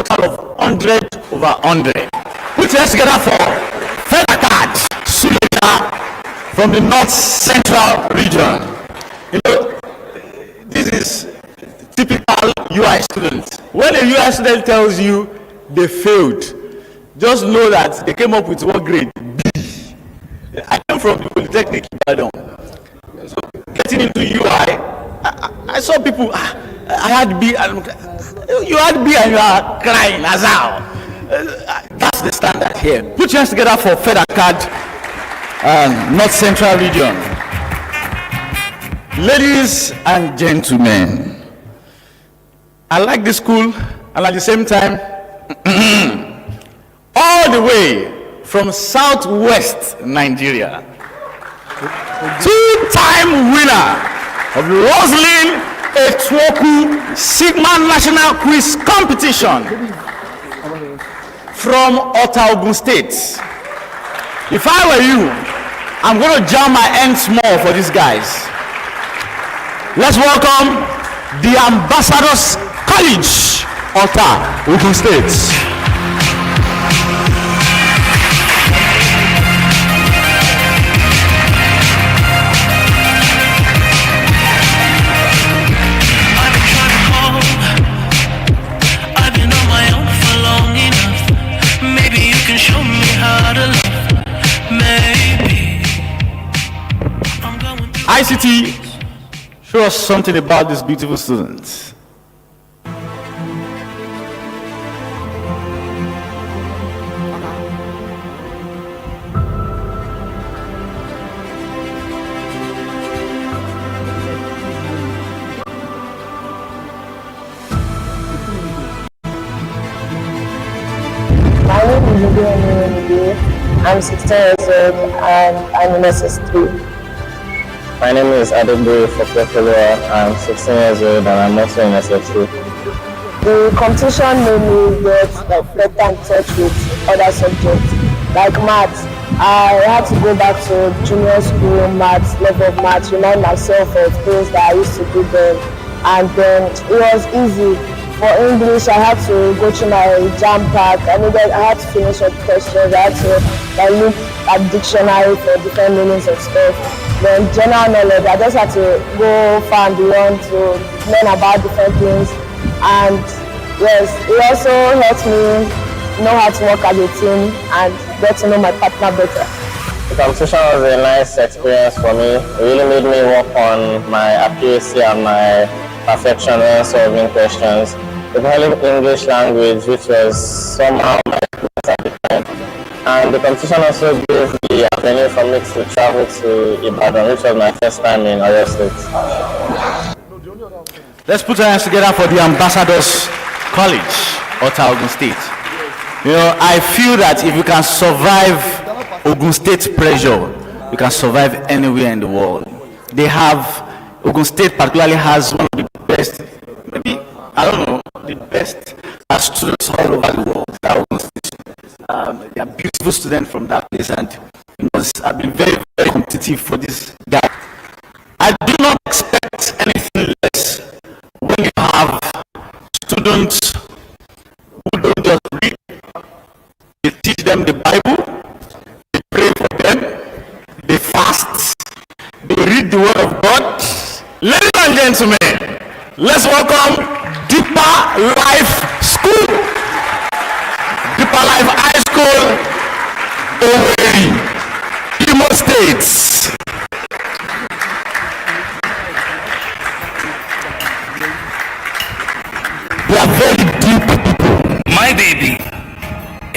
total of 100/100. Put your hands together for Fedakad Suleja from the North Central region. You know, this is typical UI students. When a UI student tells you they failed, just know that they came up with what grade? B. I came from the Polytechnic in Ibadan. So getting into UI, I saw people, I had B, and you had B and you are crying, Azal. That's the standard here. Put your hands together for Fedakad, North Central region. Ladies and gentlemen, I like this school, and at the same time, all the way from Southwest Nigeria, two-time winner of the Roslyn Etwoku Sigma National Quiz Competition from Ota, Ogun State. If I were you, I'm going to jam my ends more for these guys. Let's welcome the Ambassadors College, Ota, Ogun State. ICT, show us something about these beautiful students. My name is Nidhi. I'm 16 years old and I'm in SS3. My name is Adegboye Fokefolowa. I'm 16 years old and I'm also in SF3. The competition made me get better in touch with other subjects like maths. I had to go back to junior school maths, level of maths, remind myself of things that I used to do then. And then it was easy. For English, I had to go through my jam pack. I had to finish up questions. I had to look at dictionary for different meanings of stuff. Then general knowledge, I just had to go far and beyond to learn about different things. And yes, it also helped me know how to work as a team and get to know my partner better. The competition was a nice experience for me. It really made me work on my accuracy and my perfection when solving questions. The English language, which was somehow my weakness at the time. And the competition also gave the avenue for me to travel to Ibadan, which was my first time in Oyo State. Let's put our hands together for the Ambassadors College, Ota, Ogun State. You know, I feel that if you can survive Ogun State pressure, you can survive anywhere in the world. They have, Ogun State particularly has one of the best, maybe, I don't know, the best students all over the world. They are beautiful students from that place, and you know, I've been very, very competitive for this guy. I do not expect anything less when you have students who don't just read, you teach them the Bible, you pray for them, they fast, they read the Word of God. Ladies and gentlemen, let's welcome Deeper Life School, Deeper Life High School, Owerri, Imo State. We are very deep people. My baby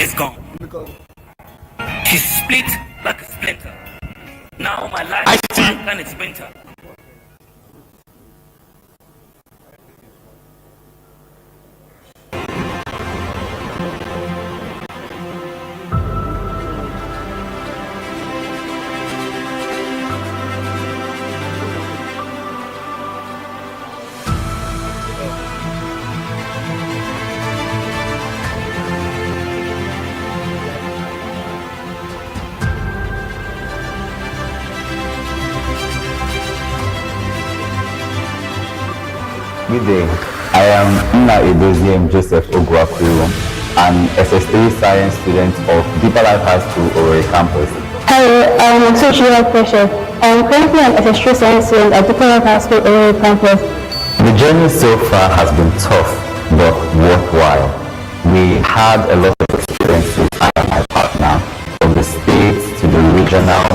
is gone. She's split like a splinter. Now my life is dark and it's winter. Good day. I am Nna Edoziem Joseph Ogwaku, an SS3 science student of Deeper Life High School, Owerri campus. Hello, I'm Social Pressure. I am currently an SS3 science student at Deeper Life High School, Owerri campus. The journey so far has been tough, but worthwhile. We had a lot of experiences, I and my partner, from the states to the regional.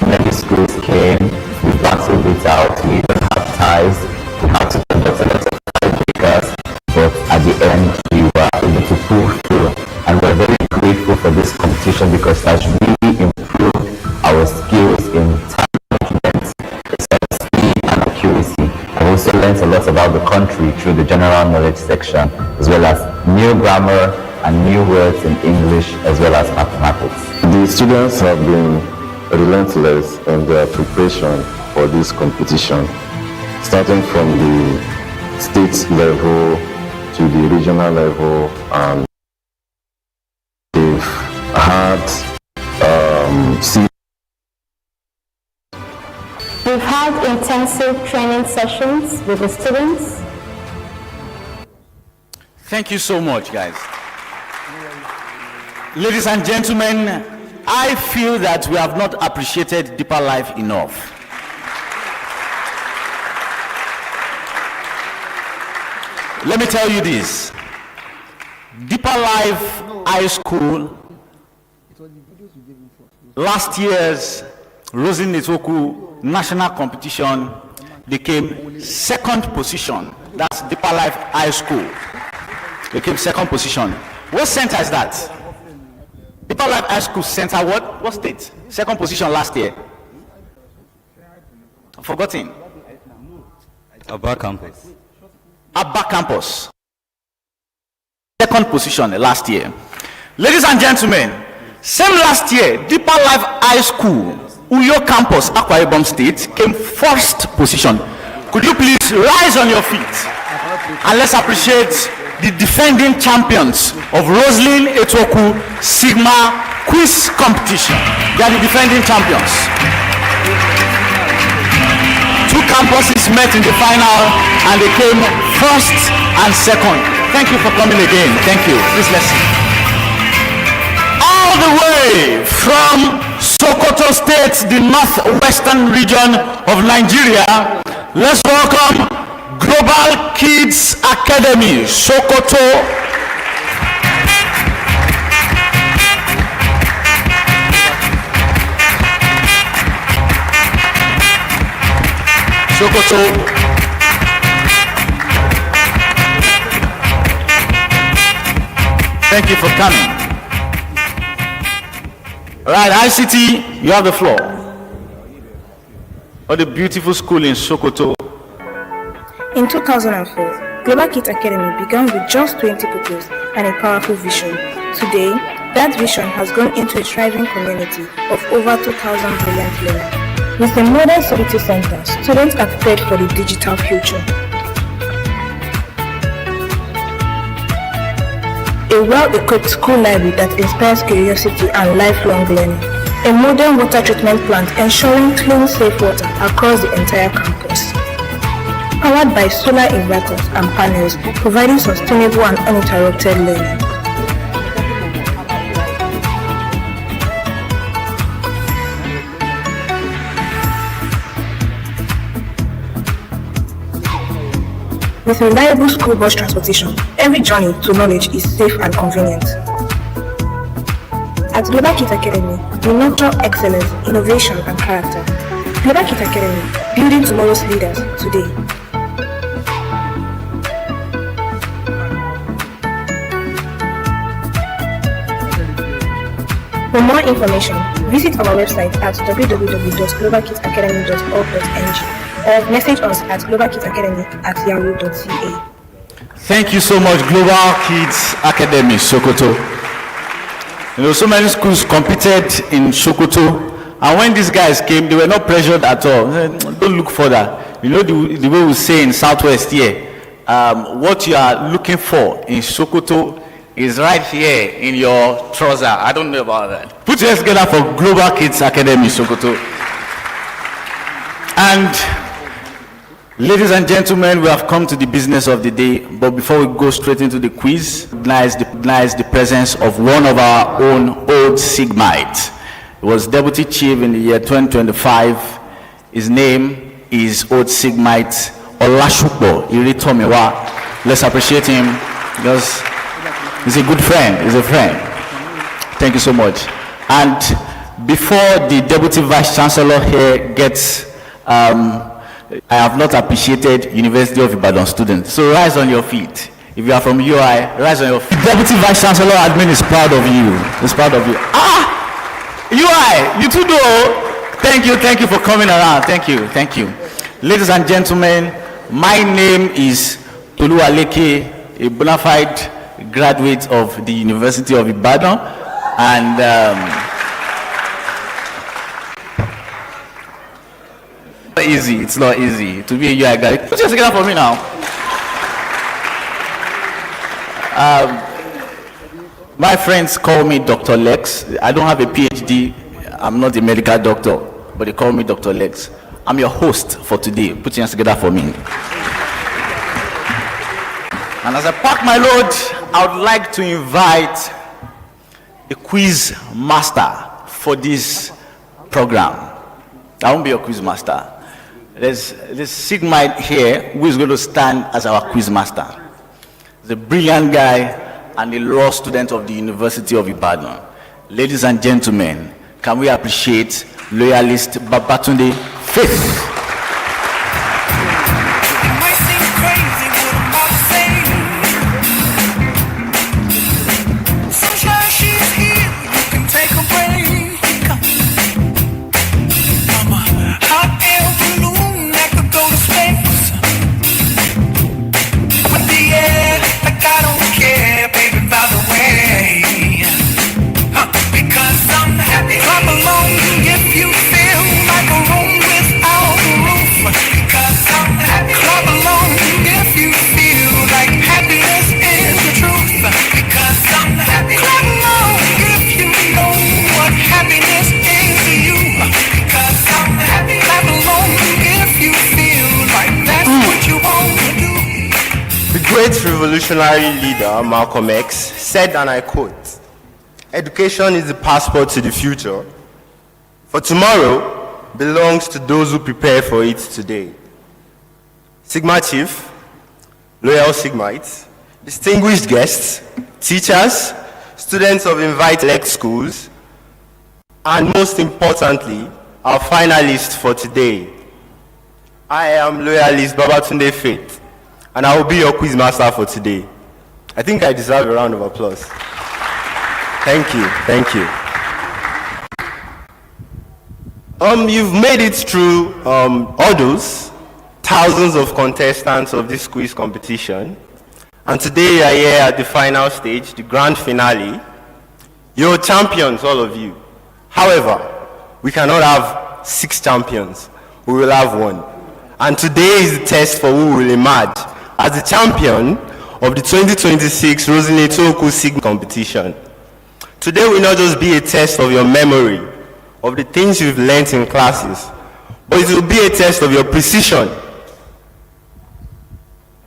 Many schools came, we battled it out, we even had ties, we had to conduct a lot of tiebreakers, but at the end we were able to pull through, and we're very grateful for this competition because it has really improved our skills in time management, speed and accuracy. I've also learned a lot about the country through the general knowledge section, as well as new grammar and new words in English, as well as mathematics. The students have been relentless in their preparation for this competition, starting from the state level to the regional level, and they've had We've had intensive training sessions with the students. Thank you so much, guys. Ladies and gentlemen, I feel that we have not appreciated Deeper Life enough. Let me tell you this. Deeper Life High School, last year's Rosin Netwoku national competition, they came second position. That's Deeper Life High School. They came second position. What center is that? Deeper Life High School center, what state? Second position last year. I've forgotten. Abba campus. Abba campus. Second position last year. Ladies and gentlemen, same last year, Deeper Life High School, Uyo campus, Akwa Ibom State, came first position. Could you please rise on your feet and let's appreciate the defending champions of Roslyn Etoku Sigma quiz competition. They are the defending champions. Two campuses met in the final and they came first and second. Thank you for coming again. Thank you. Please let's see. All the way from Sokoto State, the northwestern region of Nigeria, let's welcome Global Kids Academy, Sokoto. Sokoto. Thank you for coming. All right, ICT, you have the floor. What a beautiful school in Sokoto. In 2004, Global Kids Academy began with just 20 pupils and a powerful vision. Today, that vision has grown into a thriving community of over 2,000 brilliant learners. With the modern Sokoto Center, students are prepared for the digital future. A well-equipped school library that inspires curiosity and lifelong learning. A modern water treatment plant ensuring clean, safe water across the entire campus. Powered by solar inverters and panels, providing sustainable and uninterrupted learning. With reliable school bus transportation, every journey to knowledge is safe and convenient. At Global Kids Academy, we nurture excellence, innovation, and character. Global Kids Academy, building tomorrow's leaders today. For more information, visit our website at www.globalkidsacademy.org.ng or message us at globalkidsacademy@yahoo.ca. Thank you so much, Global Kids Academy, Sokoto. You know, so many schools competed in Sokoto, and when these guys came, they were not pressured at all. Don't look further. You know the way we say in Southwest here, what you are looking for in Sokoto is right here in your trouser. I don't know about that. Put your hands together for Global Kids Academy, Sokoto. And Ladies and gentlemen, we have come to the business of the day, but before we go straight into the quiz, recognize the presence of one of our own old Sigmite. He was deputy chief in the year 2025. His name is Old Sigmite Olashupo Iritomiwa. Let's appreciate him because he's a good friend. He's a friend. Thank you so much. And before the deputy vice chancellor here gets, I have not appreciated University of Ibadan students. So rise on your feet. If you are from UI, rise on your feet. Deputy vice chancellor admin is proud of you. He's proud of you. UI, you too do. Thank you for coming around. Thank you. Ladies and gentlemen, my name is Tolu Aleke, a bona fide graduate of the University of Ibadan, and it's not easy to be a UI guy. Put your together for me now. My friends call me Dr. Lex. I don't have a PhD. I'm not a medical doctor, but they call me Dr. Lex. I'm your host for today. Put your hands together for me. And as I pack my load, I would like to invite a quiz master for this program. I won't be a quiz master. There's Sigmite here who is going to stand as our quiz master. He's a brilliant guy and a law student of the University of Ibadan. Ladies and gentlemen, can we appreciate loyalist Babatunde Faith? Great revolutionary leader Malcolm X said, and I quote, "Education is the passport to the future, for tomorrow belongs to those who prepare for it today." Sigma Chief, loyal Sigmites, distinguished guests, teachers, students of Invite Elect schools, and most importantly, our finalists for today. I am loyalist Babatunde Faith, and I will be your quiz master for today. I think I deserve a round of applause. Thank you. You've made it through all those thousands of contestants of this quiz competition, and today you are here at the final stage, the grand finale. You're champions, all of you. However, we cannot have 6 champions. We will have 1. And today is the test for who will emerge as the champion of the 2026 Rosinate Toku Sigma competition. Today will not just be a test of your memory, of the things you've learned in classes, but it will be a test of your precision,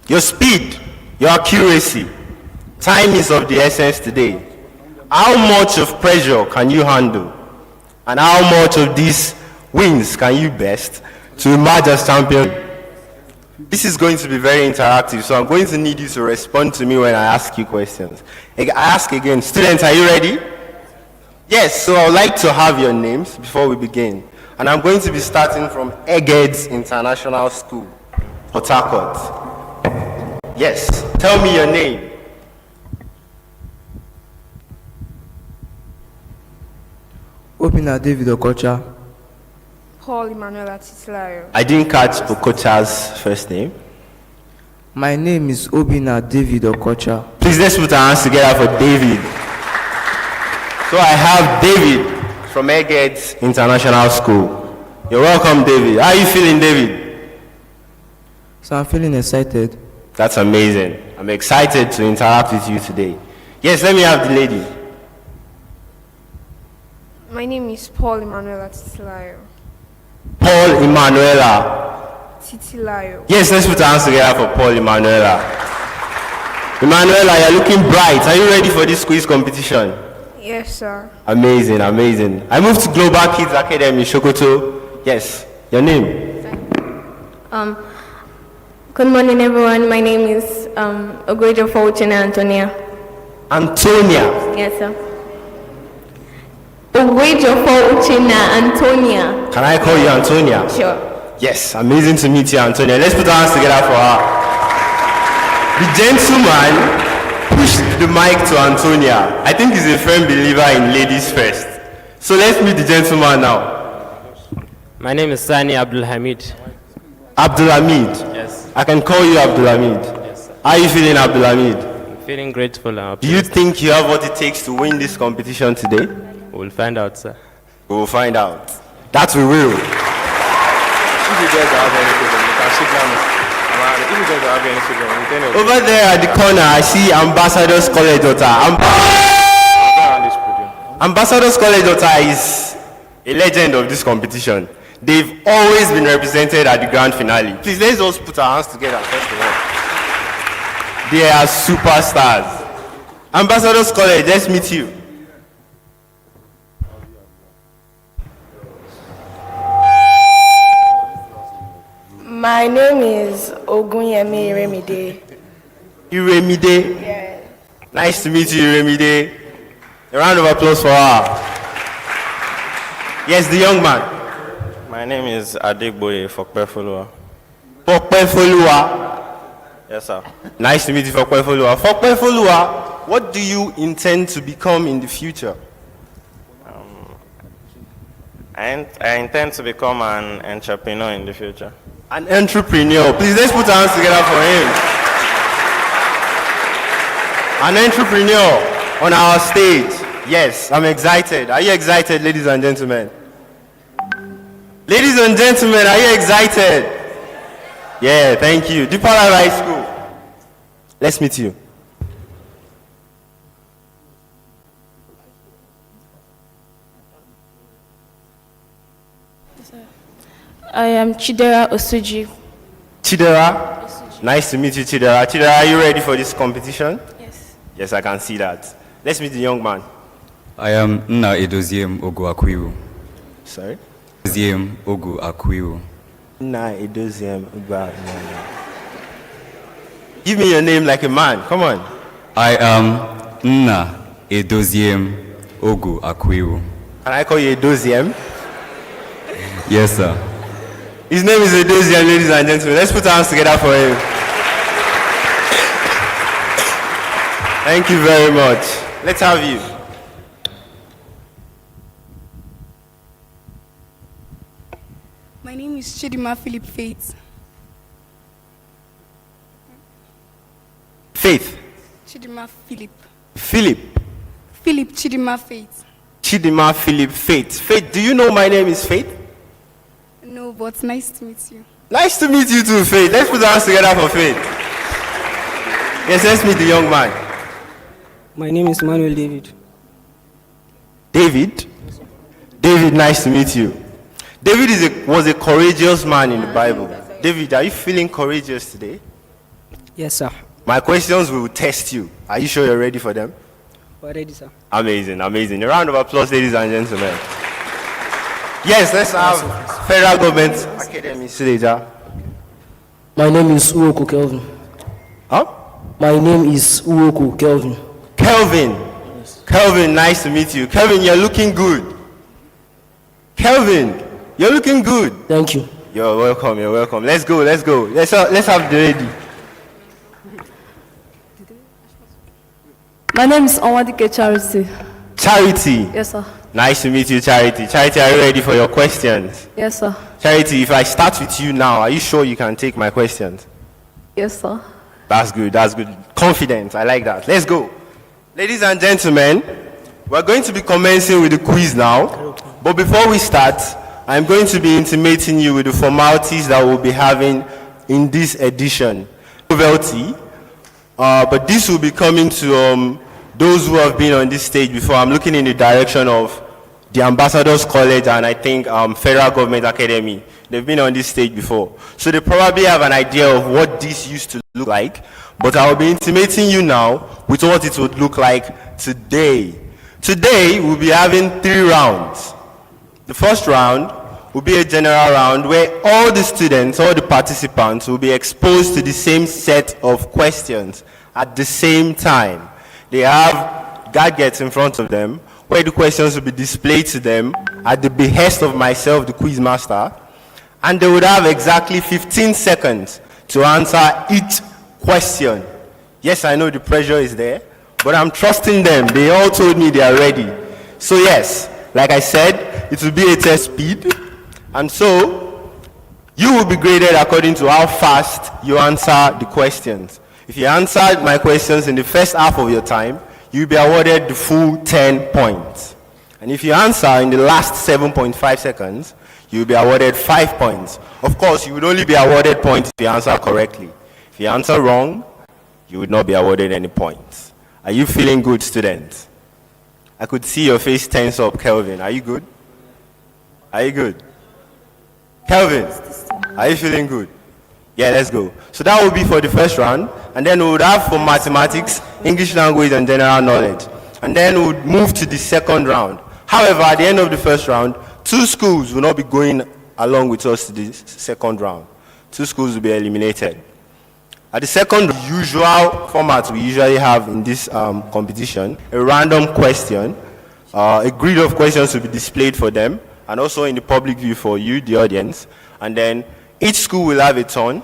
your speed, your accuracy. Time is of the essence today. How much of pressure can you handle? And how much of these wins can you best to emerge as champion? This is going to be very interactive, so I'm going to need you to respond to me when I ask you questions. I ask again, students, are you ready? Yes, so I would like to have your names before we begin. And I'm going to be starting from Eggheads International School, Port Harcourt. Yes, tell me your name. Obina David Okocha. Paul Emmanuel Titilayo. I didn't catch Okocha's first name. My name is Obina David Okocha. Please let's put our hands together for David. So I have David from Eggheads International School. You're welcome, David. How are you feeling, David? So I'm feeling excited. That's amazing. I'm excited to interact with you today. Yes, let me have the lady. My name is Paul Emmanuel Titilayo. Paul Emanuela Titilayo. Yes, let's put our hands together for Paul Emanuela. Emanuela, you're looking bright. Are you ready for this quiz competition? Yes, sir. Amazing, amazing. I moved to Global Kids Academy, Sokoto. Yes, your name? Good morning, everyone. My name is Ogwejo Fortuna Antonia. Antonia. Yes, sir. Ogwejo Fortuna Antonia. Can I call you Antonia? Sure. Yes, amazing to meet you, Antonia. Let's put our hands together for her. The gentleman pushed the mic to Antonia. I think he's a firm believer in ladies first. So let's meet the gentleman now. My name is Sani Abdulhamid. Abdulhamid. Yes. I can call you Abdulhamid. Yes, sir. How are you feeling, Abdulhamid? I'm feeling grateful and Do you think you have what it takes to win this competition today? We'll find out, sir. We will find out. That we will. If you guys have any problem, you can sit down. If you guys have any problem, you can Over there at the corner, I see Ambassador's College daughter. Ambassador's College daughter is a legend of this competition. They've always been represented at the grand finale. Please, let's just put our hands together first of all. They are superstars. Ambassador's College, let's meet you. My name is Ogunyemi Iremide. Iremide. Yeah. Nice to meet you, Iremide. A round of applause for her. Yes, the young man. My name is Adegboye Fokpefolua. Fokpefolua. Yes, sir. Nice to meet you, Fokpefolua. Fokpefolua, what do you intend to become in the future? I intend to become an entrepreneur in the future. An entrepreneur. Please, let's put our hands together for him. An entrepreneur on our stage. Yes, I'm excited. Are you excited, ladies and gentlemen? Ladies and gentlemen, are you excited? Yeah, thank you. Deeper Life High School. Let's meet you. I am Chidera Osuji. Chidera? Nice to meet you, Chidera. Chidera, are you ready for this competition? Yes. Yes, I can see that. Let's meet the young man. I am Nna Edoziem Ogu Akwiwu. Sorry? Edoziem Ogu Akwiwu. Nna Edoziem Ogu Akwiwu. Give me your name like a man. Come on. I am Nna Edoziem Ogu Akwiwu. Can I call you Edoziem? Yes, sir. His name is Edoziem, ladies and gentlemen. Let's put our hands together for him. Thank you very much. Let's have you. My name is Chidima Philip Faith. Faith. Chidima Philip. Philip. Philip Chidima Faith. Chidima Philip Faith. Faith, do you know my name is Faith? No, but nice to meet you. Nice to meet you too, Faith. Let's put our hands together for Faith. Yes, let's meet the young man. My name is Manuel David. David? David, nice to meet you. David was a courageous man in the Bible. David, are you feeling courageous today? Yes, sir. My questions will test you. Are you sure you're ready for them? We're ready, sir. Amazing, amazing. A round of applause, ladies and gentlemen. Yes, let's have Federal Government Academy Sileja. My name is Uoku Kelvin. Huh? My name is Uoku Kelvin. Kelvin. Yes. Kelvin, nice to meet you. Kelvin, you're looking good. Kelvin, you're looking good. Thank you. You're welcome, you're welcome. Let's go, let's go. Let's have the lady. My name is Onwadike Charity. Charity. Yes, sir. Nice to meet you, Charity. Charity, are you ready for your questions? Yes, sir. Charity, if I start with you now, are you sure you can take my questions? Yes, sir. That's good, that's good. Confident, I like that. Let's go. Ladies and gentlemen, we're going to be commencing with the quiz now. But before we start, I'm going to be intimating you with the formalities that we'll be having in this edition. Novelty, but this will be coming to those who have been on this stage before. I'm looking in the direction of the Ambassador's College and I think Federal Government Academy. They've been on this stage before. So they probably have an idea of what this used to look like. But I'll be intimating you now with what it would look like today. Today, we'll be having 3 rounds. The first round will be a general round where all the students, all the participants will be exposed to the same set of questions at the same time. They have gadgets in front of them where the questions will be displayed to them at the behest of myself, the quiz master, and they would have exactly 15 seconds to answer each question. Yes, I know the pressure is there, but I'm trusting them. They all told me they are ready. So yes, like I said, it will be a test speed, and so you will be graded according to how fast you answer the questions. If you answered my questions in the first half of your time, you'll be awarded the full 10 points. And if you answer in the last 7.5 seconds, you'll be awarded 5 points. Of course, you would only be awarded points if you answer correctly. If you answer wrong, you would not be awarded any points. Are you feeling good, students? I could see your face tense up, Kelvin. Are you good? Are you good? Kelvin, are you feeling good? Yeah, let's go. So that will be for the first round, and then we would have for mathematics, English language, and general knowledge. And then we would move to the second round. However, at the end of the first round, 2 schools will not be going along with us to the second round. 2 schools will be eliminated. At the second usual format we usually have in this competition, a random question, a grid of questions will be displayed for them, and also in the public view for you, the audience. And then each school will have a turn.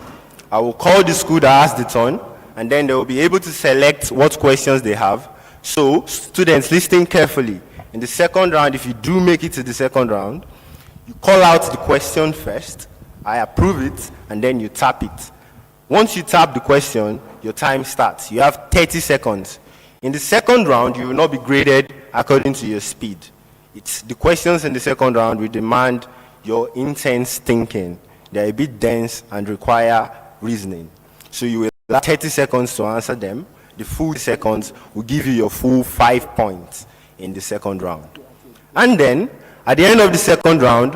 I will call the school that has the turn, and then they will be able to select what questions they have. So, students, listening carefully. In the second round, if you do make it to the second round, you call out the question first, I approve it, and then you tap it. Once you tap the question, your time starts. You have 30 seconds. In the second round, you will not be graded according to your speed. It's the questions in the second round will demand your intense thinking. They're a bit dense and require reasoning. So you will have 30 seconds to answer them. The full seconds will give you your full 5 points in the second round. And then, at the end of the second round,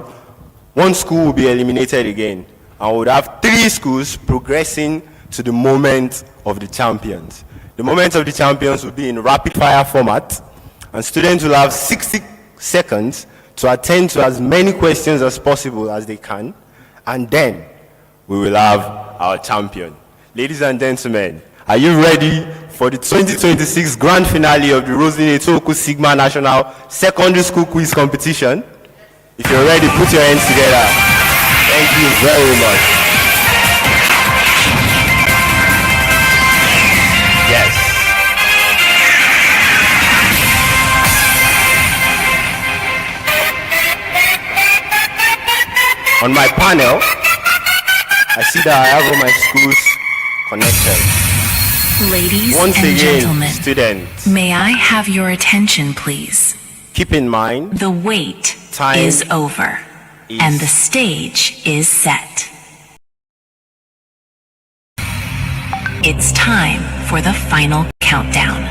1 school will be eliminated again. And we would have 3 schools progressing to the moment of the champions. The moment of the champions will be in rapid fire format, and students will have 60 seconds to attend to as many questions as possible as they can, and then we will have our champion. Ladies and gentlemen, are you ready for the 2026 grand finale of the Roslyn Etoku Sigma National Secondary School Quiz Competition? If you're ready, put your hands together. Thank you very much. Yes. On my panel, I see that I have all my schools connected. Ladies Once and again, gentlemen, students, may I have your attention, please? keep in mind, The wait time is over, and the stage is set. It's time for the final countdown.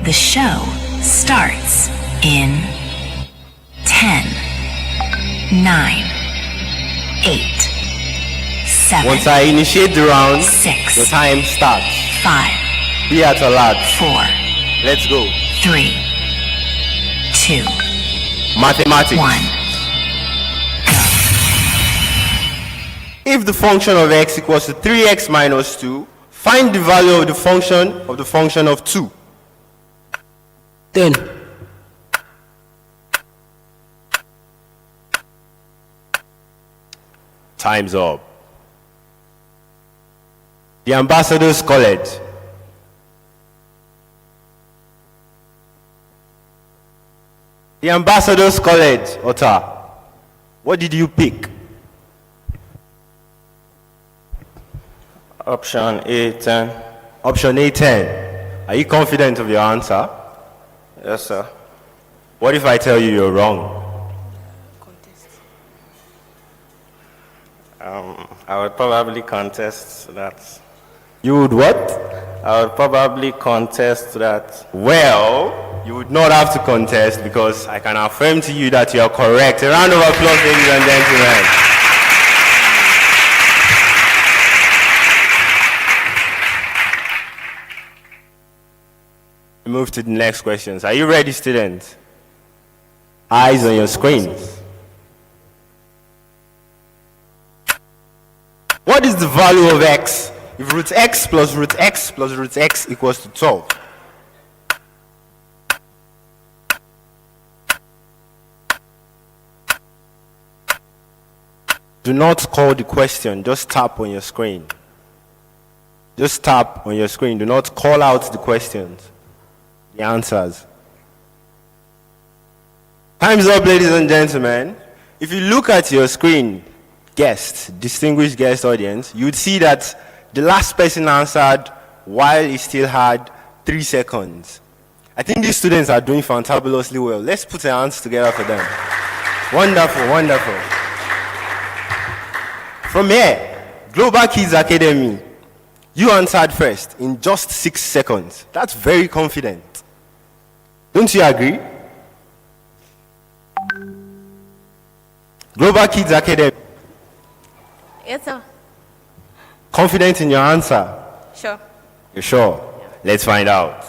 The show starts in 10, 9, 8, 7. once I initiate the round, 6. the time starts. 5. Be at alert. 4. Let's go. 3. 2. Mathematics. 1. If the function of x equals to 3x minus 2, find the value of the function of 2. 10. Time's up. The Ambassadors College. The Ambassadors College, Ota. What did you pick? Option A10. Option A10. Are you confident of your answer? Yes, sir. What if I tell you you're wrong? I would probably contest that. You would what? I would probably contest that. Well, you would not have to contest because I can affirm to you that you are correct. A round of applause, ladies and gentlemen. We move to the next questions. Are you ready, students? Eyes on your screens. What is the value of x if root x plus root x plus root x equals to 12? Do not call the question, just tap on your screen. Just tap on your screen. Do not call out the questions, the answers. Time's up, ladies and gentlemen. If you look at your screen, distinguished guest audience, you'd see that the last person answered while he still had 3 seconds. I think these students are doing fantabulously well. Let's put our hands together for them. Wonderful, wonderful. From here, Global Kids Academy, you answered first in just 6 seconds. That's very confident. Don't you agree? Global Kids Academy. Yes, sir. Confident in your answer? Sure. You're sure? Yeah. Let's find out.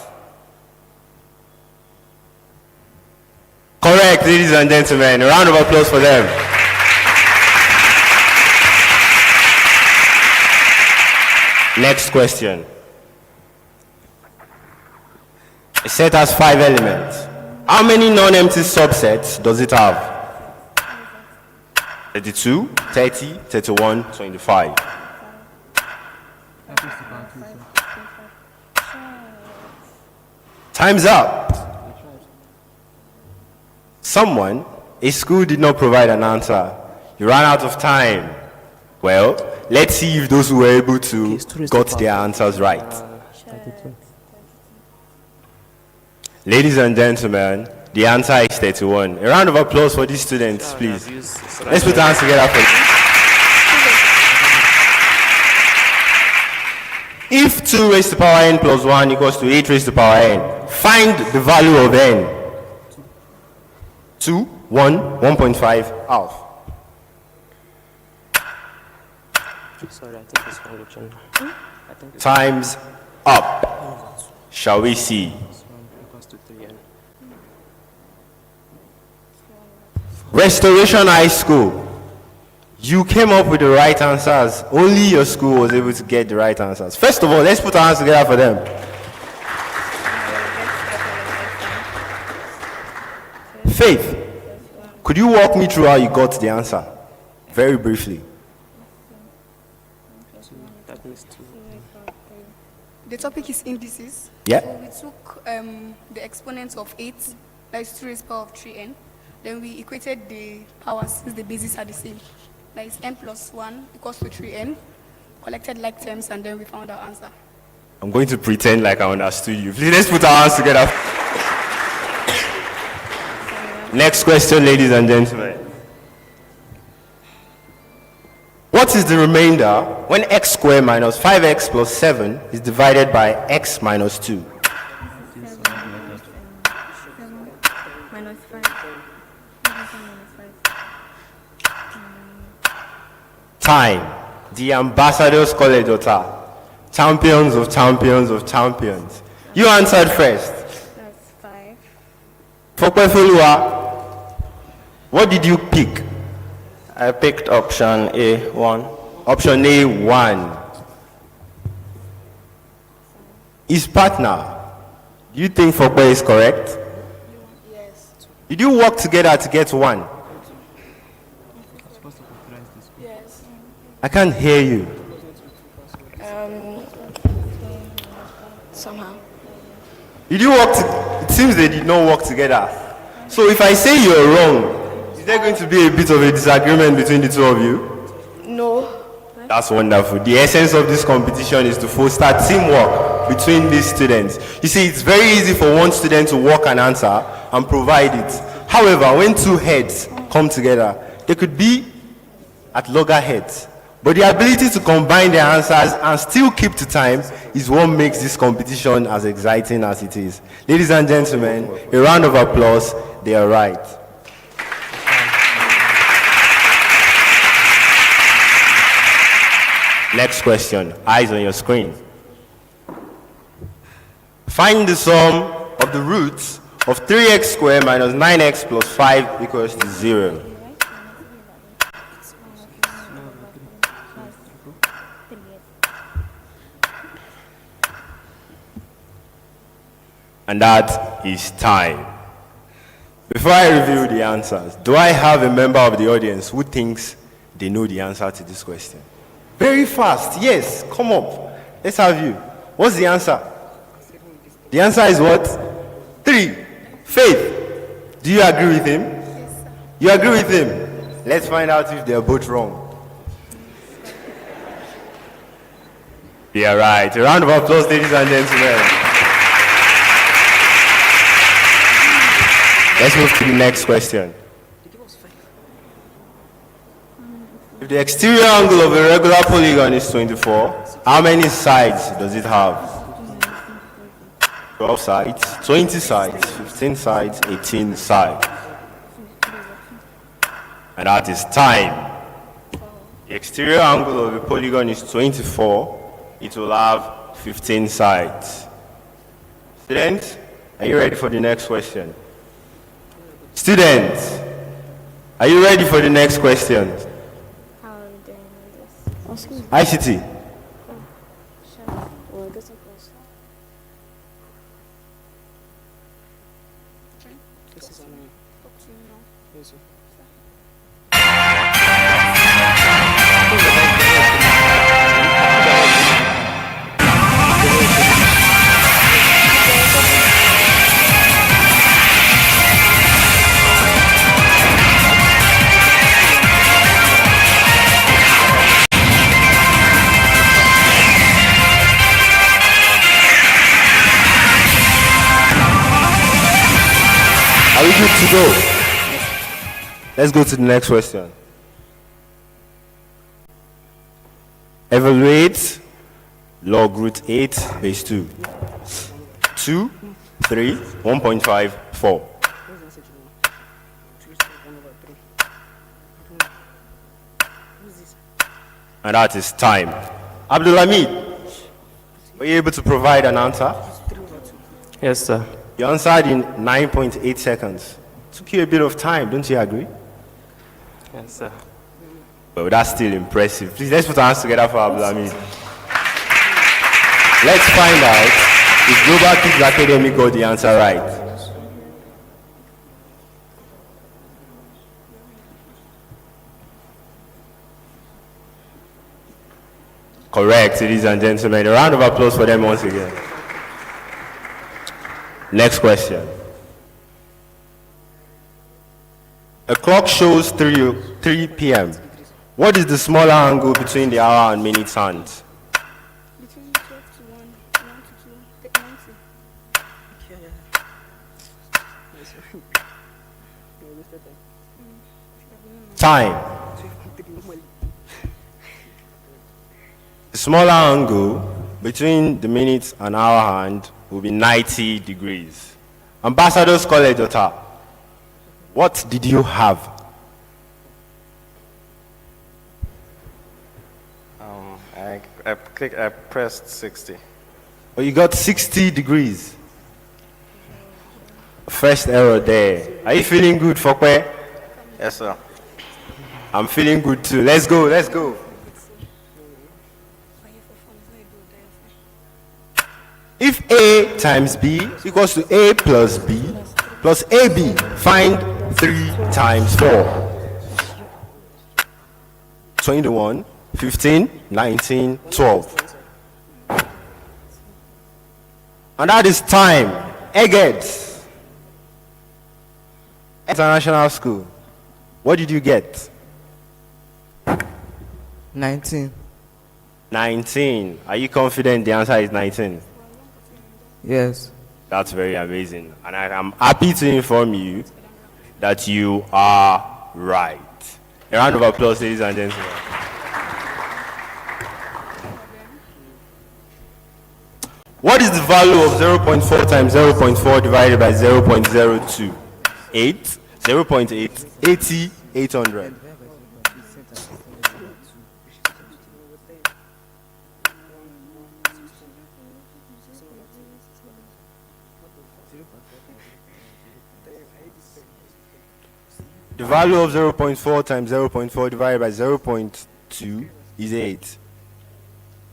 Correct, ladies and gentlemen. A round of applause for them. Next question. A set has 5 elements. How many non-empty subsets does it have? 32, 30, 31, 25. Time's up. Someone, a school did not provide an answer. You ran out of time. Well, let's see if those who were able to got their answers right. Ladies and gentlemen, the answer is 31. A round of applause for these students, please. Let's put our hands together for them. If 2 raised to the power n plus 1 equals to 8 raised to the power n, find the value of n. 2, 1, 1.5, half. Sorry, I think it's function. Time's up. Shall we see? Restoration High School. You came up with the right answers. Only your school was able to get the right answers. First of all, let's put our hands together for them. Faith, could you walk me through how you got the answer? Very briefly. The topic is indices. Yeah. So we took the exponents of 8, that is 2 raised to the power of 3n. Then we equated the powers since the bases are the same. That is n plus 1 equals to 3n. Collected like terms, and then we found our answer. I'm going to pretend like I understood you. Please, let's put our hands together. Next question, ladies and gentlemen. What is the remainder when x squared minus 5x plus 7 is divided by x minus 2? Time. The Ambassadors College Ota. Champions of champions of champions. You answered first. That's 5. Fokwefolua, what did you pick? I picked option A1. Option A1. His partner, do you think Fokwe is correct? Yes. Did you work together to get 1? Yes. I can't hear you. Somehow. Did you work it seems they did not work together. So if I say you're wrong, is there going to be a bit of a disagreement between the two of you? No. That's wonderful. The essence of this competition is to foster teamwork between these students. You see, it's very easy for one student to work an answer and provide it. However, when 2 heads come together, they could be at loggerheads. But the ability to combine their answers and still keep to time is what makes this competition as exciting as it is. Ladies and gentlemen, a round of applause. They are right. Next question. Eyes on your screen. Find the sum of the root of 3x squared minus 9x plus 5 equals to 0. And that is time. Before I reveal the answers, do I have a member of the audience who thinks they know the answer to this question? Very fast. Yes, come up. Let's have you. What's the answer? The answer is what? 3. Faith. Do you agree with him? Yes, sir. You agree with him? Let's find out if they're both wrong. They are right. A round of applause, ladies and gentlemen. Let's move to the next question. If the exterior angle of a regular polygon is 24, how many sides does it have? 12 sides, 20 sides, 15 sides, 18 sides. And that is time. The exterior angle of a polygon is 24. It will have 15 sides. Students, are you ready for the next question? Students, are you ready for the next question? ICT. Are we good to go? Let's go to the next question. Evaluate log root 8 base 2. 2, 3, 1.5, 4. And that is time. Abdulhamid, were you able to provide an answer? Yes, sir. You answered in 9.8 seconds. Took you a bit of time, don't you agree? Yes, sir. Well, that's still impressive. Please, let's put our hands together for Abdulhamid. Let's find out if Global Kids Academy got the answer right. Correct, ladies and gentlemen. A round of applause for them once again. Next question. A clock shows 3 p.m. What is the smaller angle between the hour and minute hands? Between 12 to 1, 1 to 2, 90. Time. The smaller angle between the minute and hour hand will be 90 degrees. Ambassador's College, daughter, what did you have? I pressed 60. Oh, you got 60 degrees. First error there. Are you feeling good, Fokwe? Yes, sir. I'm feeling good too. Let's go, let's go. If A times B equals to A plus B plus AB, find 3 times 4. 21, 15, 19, 12. And that is time. Eggheads. International School. What did you get? 19. 19. Are you confident the answer is 19? Yes. That's very amazing. And I am happy to inform you that you are right. A round of applause, ladies and gentlemen. What is the value of 0.4 times 0.4 divided by 0.02? 8, 0.8, 80, 800. The value of 0.4 times 0.4 divided by 0.2 is 8.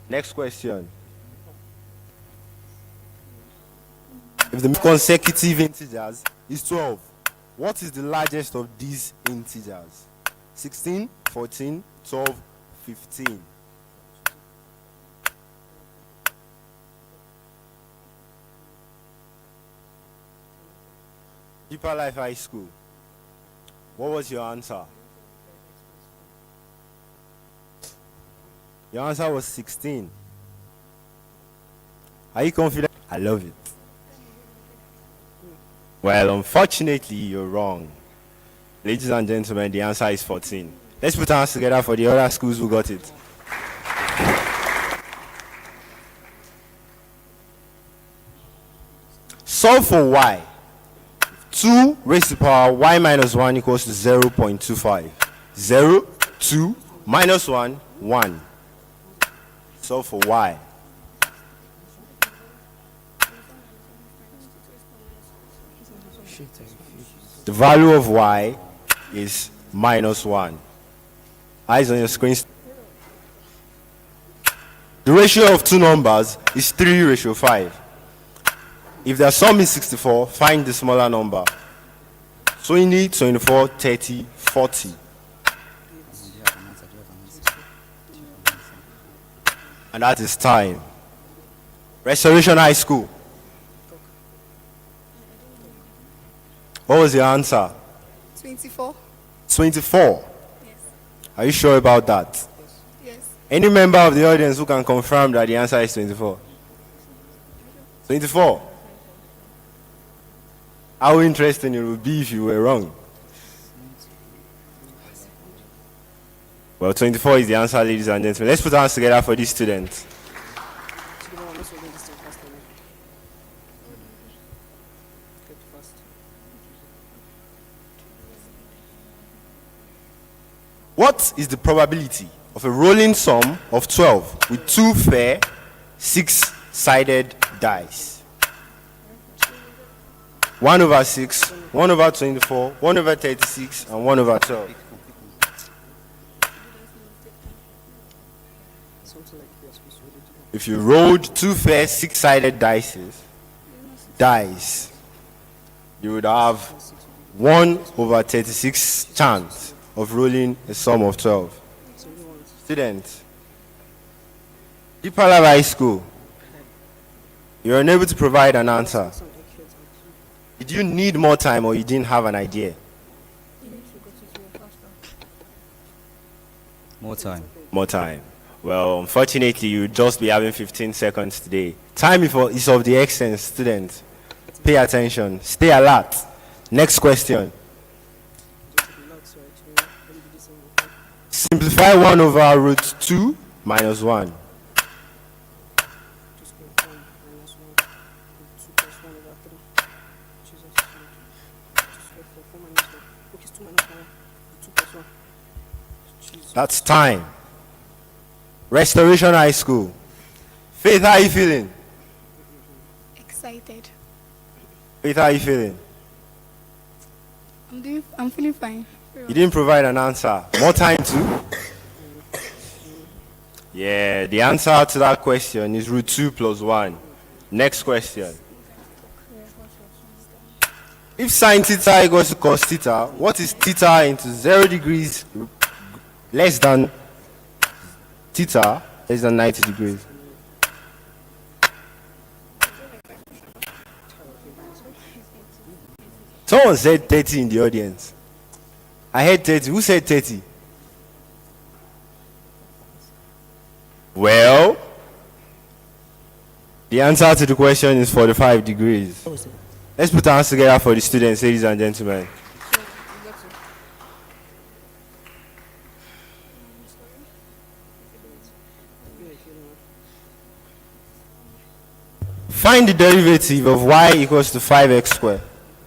Next question. If the consecutive integers is 12, what is the largest of these integers? 16, 14, 12, 15. Deeper Life High School. What was your answer? Your answer was 16. Are you confident? I love it. Well, unfortunately, you're wrong. Ladies and gentlemen, the answer is 14. Let's put our hands together for the other schools who got it. Solve for y. 2 raised to the power y minus 1 equals to 0.25. 0, 2, minus 1, 1. Solve for y. The value of y is minus 1. Eyes on your screen. The ratio of two numbers is 3:5. If their sum is 64, find the smaller number. 20, 24, 30, 40. And that is time. Restoration High School. What was your answer? 24. 24. Yes. Are you sure about that? Yes. Any member of the audience who can confirm that the answer is 24? 24. How interesting it would be if you were wrong. Well, 24 is the answer, ladies and gentlemen. Let's put our hands together for these students. What is the probability of a rolling sum of 12 with two fair, six-sided dice? 1 over 6, 1 over 24, 1 over 36, and 1 over 12. If you rolled two fair, six-sided dice, you would have 1 over 36 chance of rolling a sum of 12. Students, Deeper Life High School, you're unable to provide an answer. Did you need more time or you didn't have an idea? More time. More time. Well, unfortunately, you'll just be having 15 seconds today. Time is of the essence, students. Pay attention. Stay alert. Next question. Simplify 1 over root 2 minus 1. That's time. Restoration High School. Faith, how are you feeling? Excited. Faith, how are you feeling? I'm feeling fine. You didn't provide an answer. More time too? Yeah, the answer to that question is root 2 plus 1. Next question. If sine theta equals to cos theta, what is theta into 0 degrees less than theta less than 90 degrees? Someone said 30 in the audience. I heard 30. Who said 30? Well, the answer to the question is 45 degrees. Let's put our hands together for the students, ladies and gentlemen. Find the derivative of y equals to 5x squared.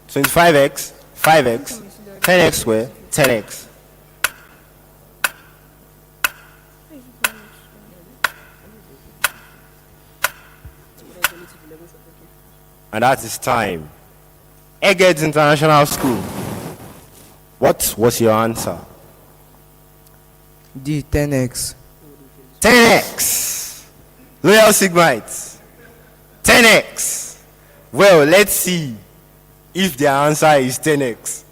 25x, 5x, 10x squared, 10x. And that is time. Eggheads International School. What was your answer? D, 10x. 10x. Loyal Sigmites. 10x. Well, let's see if their answer is 10x.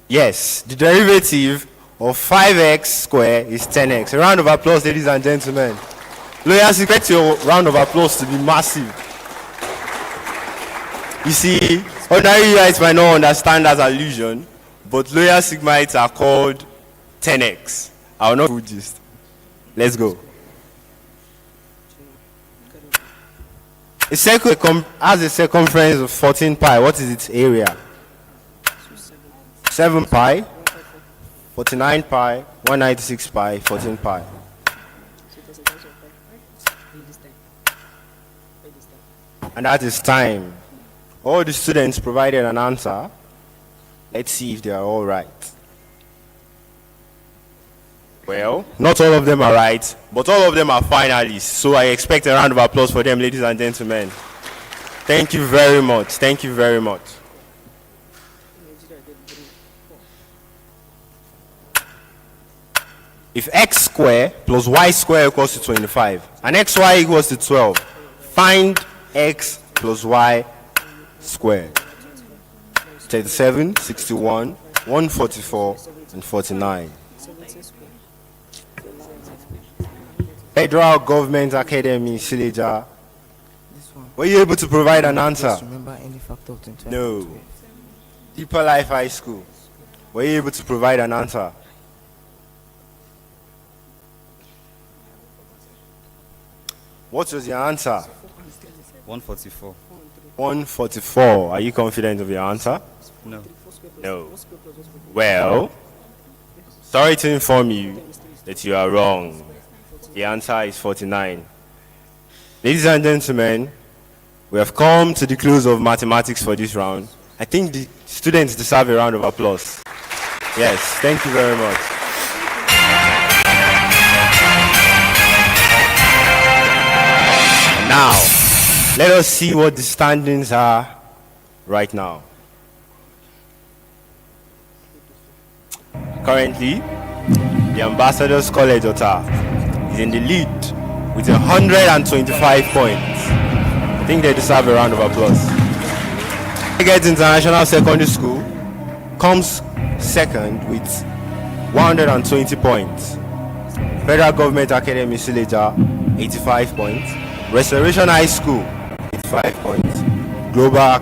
Yes, the derivative of 5x squared is 10x. A round of applause, ladies and gentlemen. Lawyers, expect your round of applause to be massive. You see, ordinary guys might not understand that allusion, but loyal sigmites are called 10x. I will not do this. Let's go. A circle has a circumference of 14 pi. What is its area? 7 pi, 49 pi, 196 pi, 14 pi. And that is time. All the students provided an answer. Let's see if they are all right. Well, not all of them are right, but all of them are finalists. So I expect a round of applause for them, ladies and gentlemen. Thank you very much. Thank you very much. If x squared plus y squared equals to 25 and xy equals to 12, find x plus y squared. 37, 61, 144, and 49. Federal Government Academy, Sileja. Were you able to provide an answer? Remember any factor of 25? No. Deeper Life High School. Were you able to provide an answer? What was your answer? 144. 144. Are you confident of your answer? No. No. Well, sorry to inform you that you are wrong. The answer is 49. Ladies and gentlemen, we have come to the close of mathematics for this round. I think the students deserve a round of applause. Yes, thank you very much. Now, let us see what the standings are right now. Currently, the Ambassadors College Ota is in the lead with 125 points. I think they deserve a round of applause. Target International Secondary School comes second with 120 points. Federal Government Academy Sileja, 85 points. Restoration High School, 85 points. Global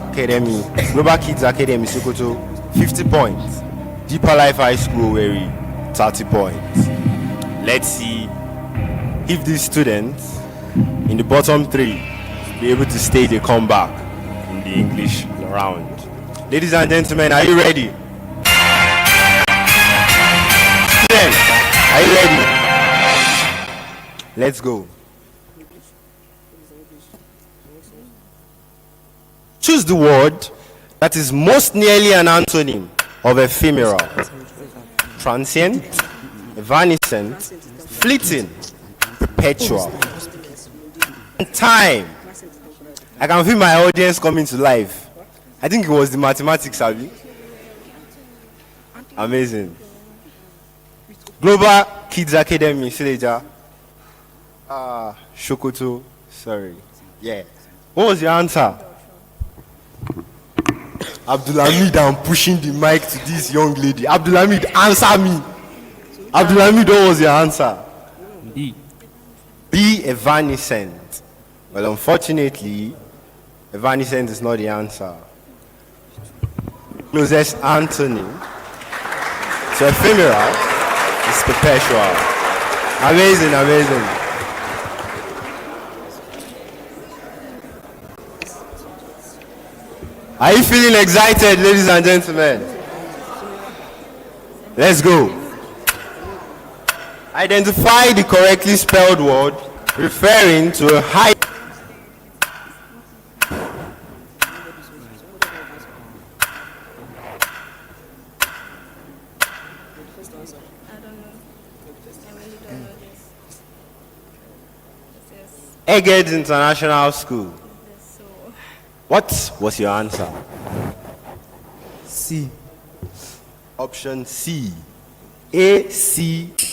Kids Academy Sokoto, 50 points. Deeper Life High School, Weri, 30 points. Let's see if these students in the bottom three be able to stay the comeback in the English round. Ladies and gentlemen, are you ready? Students, are you ready? Let's go. Choose the word that is most nearly an antonym of ephemeral, transient, evanescent, fleeting, perpetual. Time. I can feel my audience coming to life. I think it was the mathematics, Abby. Amazing. Global Kids Academy, Sileja. Shokoto, sorry. Yeah. What was your answer? Abdulhamid, I'm pushing the mic to this young lady. Abdulhamid, answer me. Abdulhamid, what was your answer? B. B, evanescent. Well, unfortunately, evanescent is not the answer. Closest antonym to ephemeral is perpetual. Amazing, amazing. Are you feeling excited, ladies and gentlemen? Let's go. Identify the correctly spelled word referring to a high. Egghead International School. What was your answer? C. Option C. ACHME.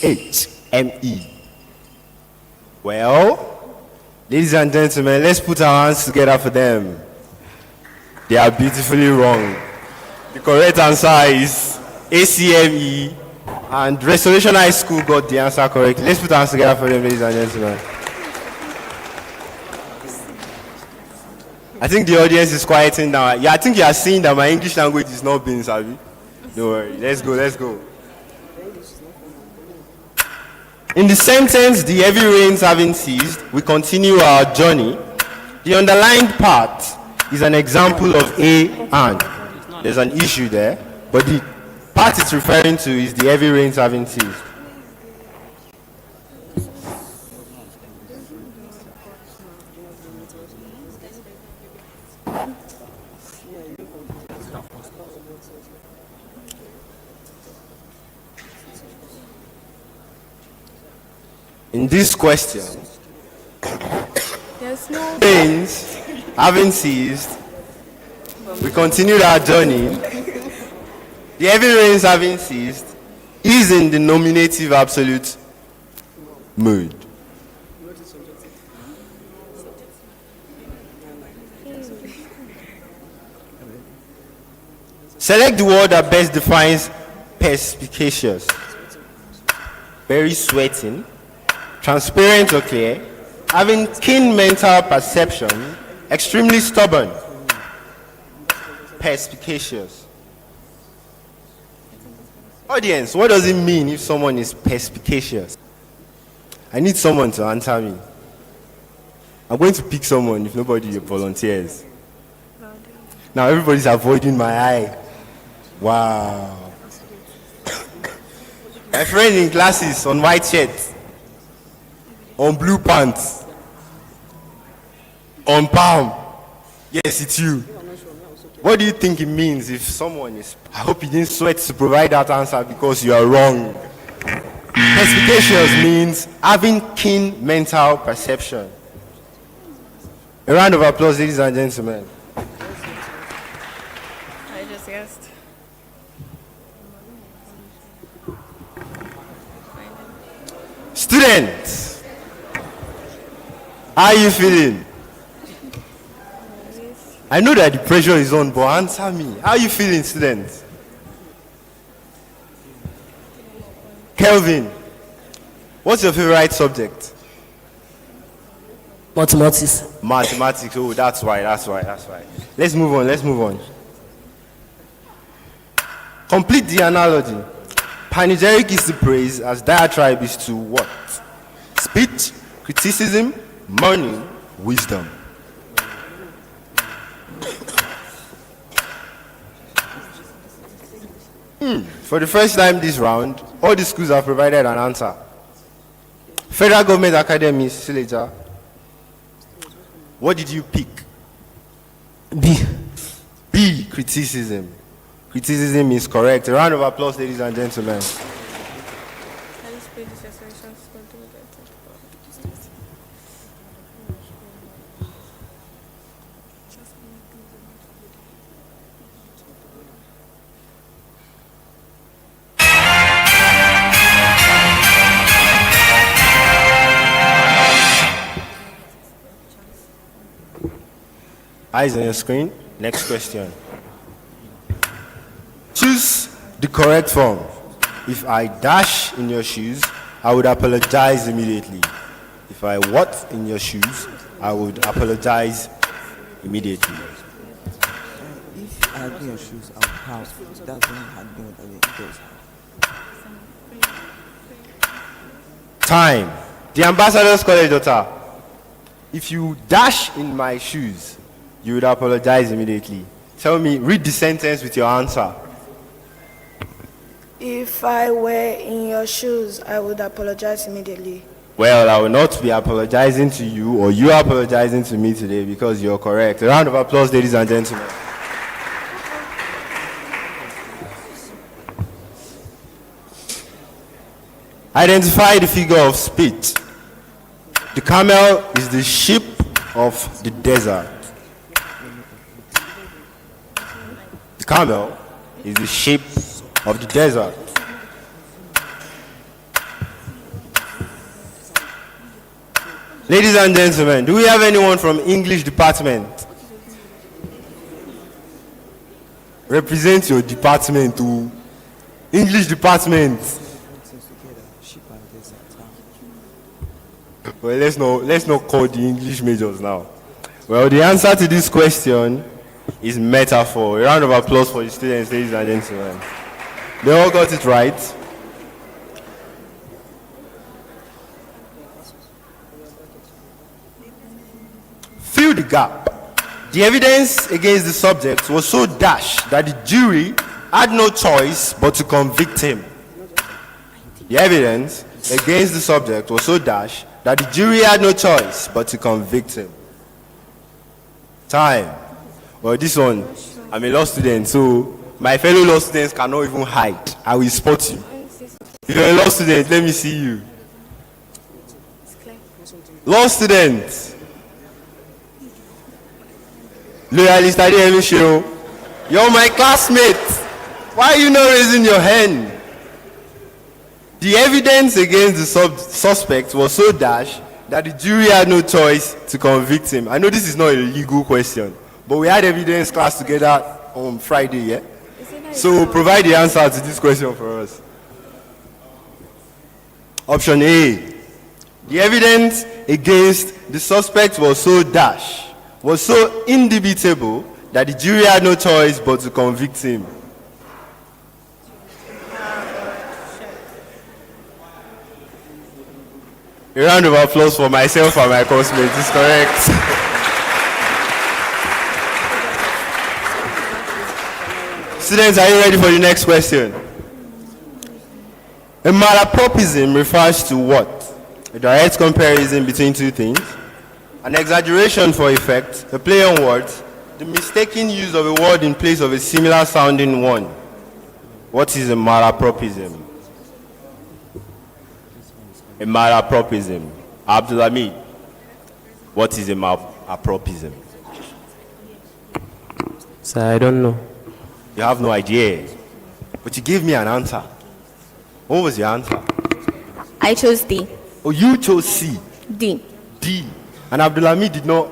Well, ladies and gentlemen, let's put our hands together for them. They are beautifully wrong. The correct answer is ACME, and Restoration High School got the answer correct. Let's put our hands together for them, ladies and gentlemen. I think the audience is quieting down. Yeah, I think you are seeing that my English language is not being savvy. Don't worry. Let's go. In the sentence, the heavy rains having ceased, we continue our journey. The underlined part is an example of a and. There's an issue there, but the part it's referring to is the heavy rains having ceased. In this question, rains having ceased, we continued our journey. The heavy rains having ceased is in the nominative absolute mood. Select the word that best defines perspicacious. Very sweating, transparent or clear, having keen mental perception, extremely stubborn. Perspicacious. Audience, what does it mean if someone is perspicacious? I need someone to answer me. I'm going to pick someone if nobody volunteers. Now everybody's avoiding my eye. Wow. My friend in glasses, on white shirt, on blue pants, on palm. Yes, it's you. What do you think it means if someone is... I hope you didn't sweat to provide that answer because you are wrong. Perspicacious means having keen mental perception. A round of applause, ladies and gentlemen. I just guessed. Students, how are you feeling? I know that the pressure is on, but answer me. How are you feeling, students? Kelvin, what's your favorite subject? Mathematics. Mathematics. Oh, that's why. Let's move on. Complete the analogy. Panegyric is to praise as diatribe is to what? Speech, criticism, mourning, wisdom. For the first time this round, all the schools have provided an answer. Federal Government Academy, Sileja. What did you pick? B, criticism. Criticism is correct. A round of applause, ladies and gentlemen. Eyes on your screen. Next question. Choose the correct form. If I dash in your shoes, I would apologize immediately. If I what in your shoes, I would apologize immediately. If I had been your shoes, I would have. That's when I had been with the Time. The Ambassador's College daughter. If you dash in my shoes, you would apologize immediately. Tell me, read the sentence with your answer. If I were in your shoes, I would apologize immediately. Well, I will not be apologizing to you or you apologizing to me today because you're correct. A round of applause, ladies and gentlemen. Identify the figure of speech. The camel is the sheep of the desert. camel is the shape of the desert? Ladies and gentlemen, do we have anyone from English department? Represent your department to English department. Well, let's not call the English majors now. Well, the answer to this question is metaphor. A round of applause for the students, ladies and gentlemen. They all got it right. Fill the gap. The evidence against the subject was so dashed that the jury had no choice but to convict him. The evidence against the subject was so dashed that the jury had no choice but to convict him. Time. Well, this one, I'm a law student, so my fellow law students cannot even hide. I will spot you. If you're a law student, let me see you. Law student. Loyalist, you're my classmate. Why are you not raising your hand? The evidence against the suspect was so dashed that the jury had no choice to convict him. I know this is not a legal question, but we had evidence class together on Friday, yeah? So provide the answer to this question for us. Option A. The evidence against the suspect was so dashed, was so indubitable that the jury had no choice but to convict him. A round of applause for myself and my classmates is correct. Students, are you ready for the next question? A malapropism refers to what? A direct comparison between two things, an exaggeration for effect, a play on words, the mistaken use of a word in place of a similar sounding one. What is a malapropism? A malapropism. Abdulhamid, what is a malapropism? Sir, I don't know. You have no idea, but you gave me an answer. What was your answer? I chose D. Oh, you chose C. D. D. And Abdulhamid did not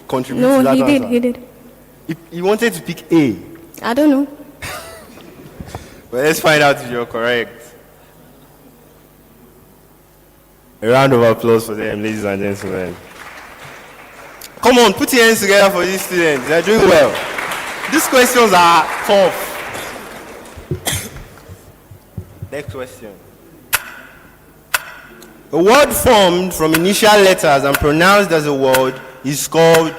contribute to that No, answer. he did. He wanted to pick A. I don't know. Well, let's find out if you're correct. A round of applause for them, ladies and gentlemen. Come on, put your hands together for these students. They're doing well. These questions are tough. Next question. A word formed from initial letters and pronounced as a word is called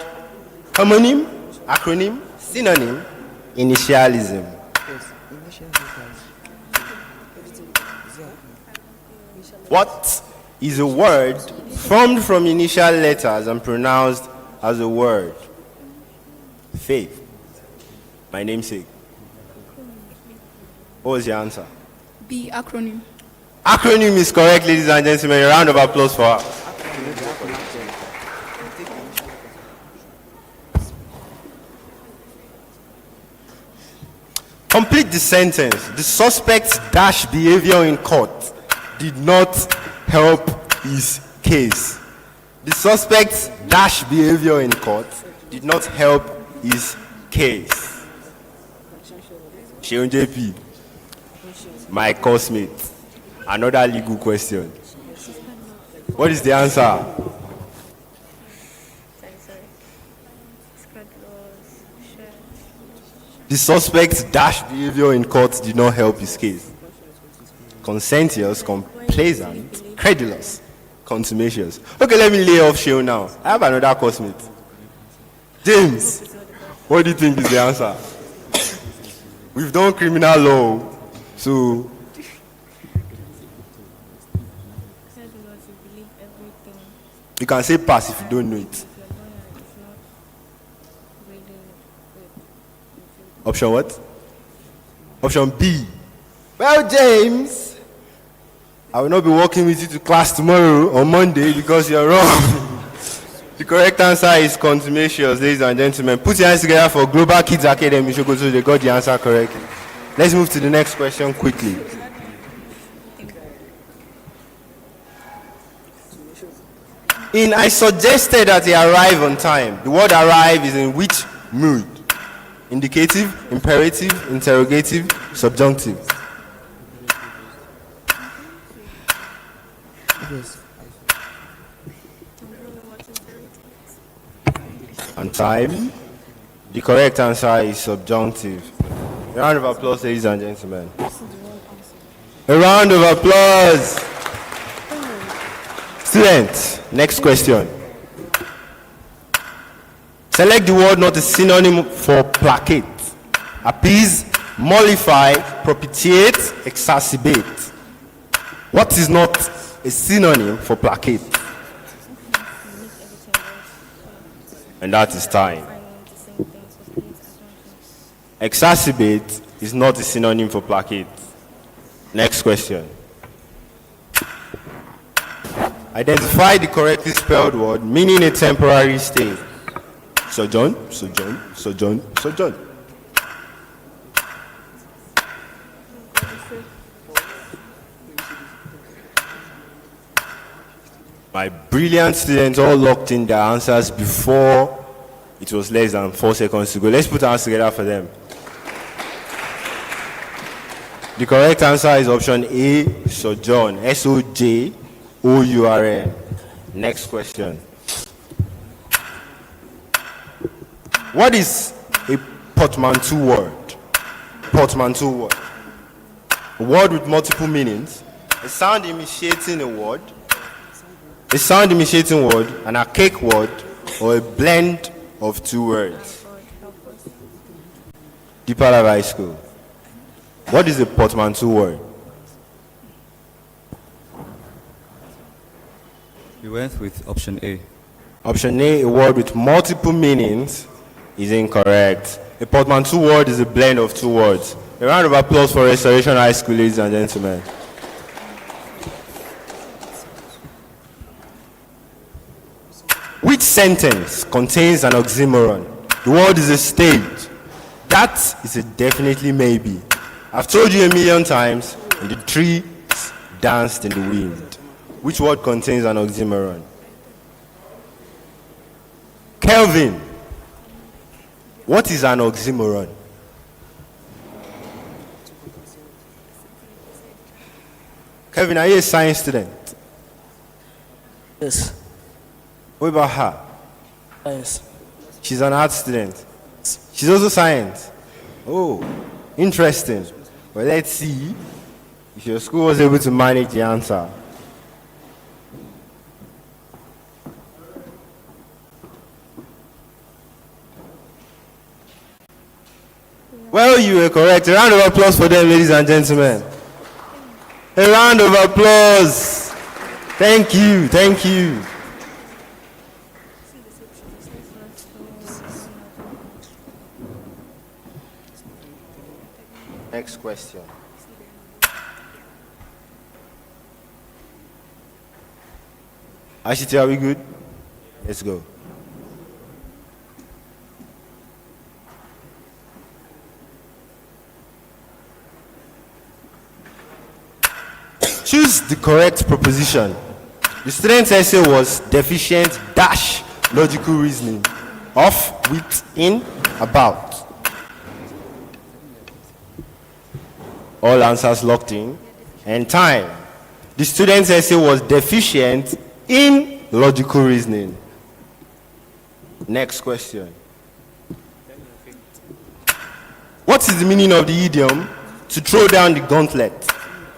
homonym, acronym, synonym, initialism. What is a word formed from initial letters and pronounced as a word? Faith. My namesake. What was your answer? B, acronym. Acronym is correct, ladies and gentlemen. A round of applause for her. Complete the sentence. The suspect's dash behavior in court did not help his case. The suspect's dash behavior in court did not help his case. Sheon JP, my coursemate. Another legal question. What is the answer? The suspect's dash behavior in court did not help his case. Conscientious, complacent, credulous, contumacious. Okay, let me lay off Sheon now. I have another coursemate. James, what do you think is the answer? We've done criminal law, so you can say pass if you don't know it. Option what? Option B. Well, James, I will not be walking with you to class tomorrow on Monday because you're wrong. The correct answer is consummatious, ladies and gentlemen. Put your hands together for Global Kids Academy. So they got the answer correctly. Let's move to the next question quickly. In I suggested that he arrive on time. The word arrive is in which mood? Indicative, imperative, interrogative, subjunctive. On time. The correct answer is subjunctive. A round of applause, ladies and gentlemen. A round of applause. Students, next question. Select the word not a synonym for placate. Appease, mollify, propitiate, exacerbate. What is not a synonym for placate? And that is time. Exacerbate is not a synonym for placate. Next question. Identify the correctly spelled word meaning a temporary stay. Sojourn, sojourn, sojourn, sojourn. My brilliant students all locked in their answers before it was less than 4 seconds to go. Let's put our hands together for them. The correct answer is option A, sojourn. S-O-J-O-U-R-N. Next question. What is a portmanteau word? Portmanteau word. A word with multiple meanings. A sound initiating a word. A sound initiating word, an archaic word, or a blend of two words. Deeper Life High School. What is a portmanteau word? We went with option A. Option A, a word with multiple meanings, is incorrect. A portmanteau word is a blend of two words. A round of applause for Restoration High School, ladies and gentlemen. Which sentence contains an oxymoron? The word is a stage. That is a definitely maybe. I've told you a million times, and the trees danced in the wind. Which word contains an oxymoron? Kelvin, what is an oxymoron? Kelvin, are you a science student? Yes. What about her? Science. She's an art student. She's also science. Oh, interesting. Well, let's see if your school was able to manage the answer. Well, you were correct. A round of applause for them, ladies and gentlemen. A round of applause. Thank you. Thank you. Next question. Ashiti, are we good? Let's go. Choose the correct proposition. The student's essay was deficient dash logical reasoning. Of, with, in, about. All answers locked in. And time. The student's essay was deficient in logical reasoning. Next question. What is the meaning of the idiom to throw down the gauntlet?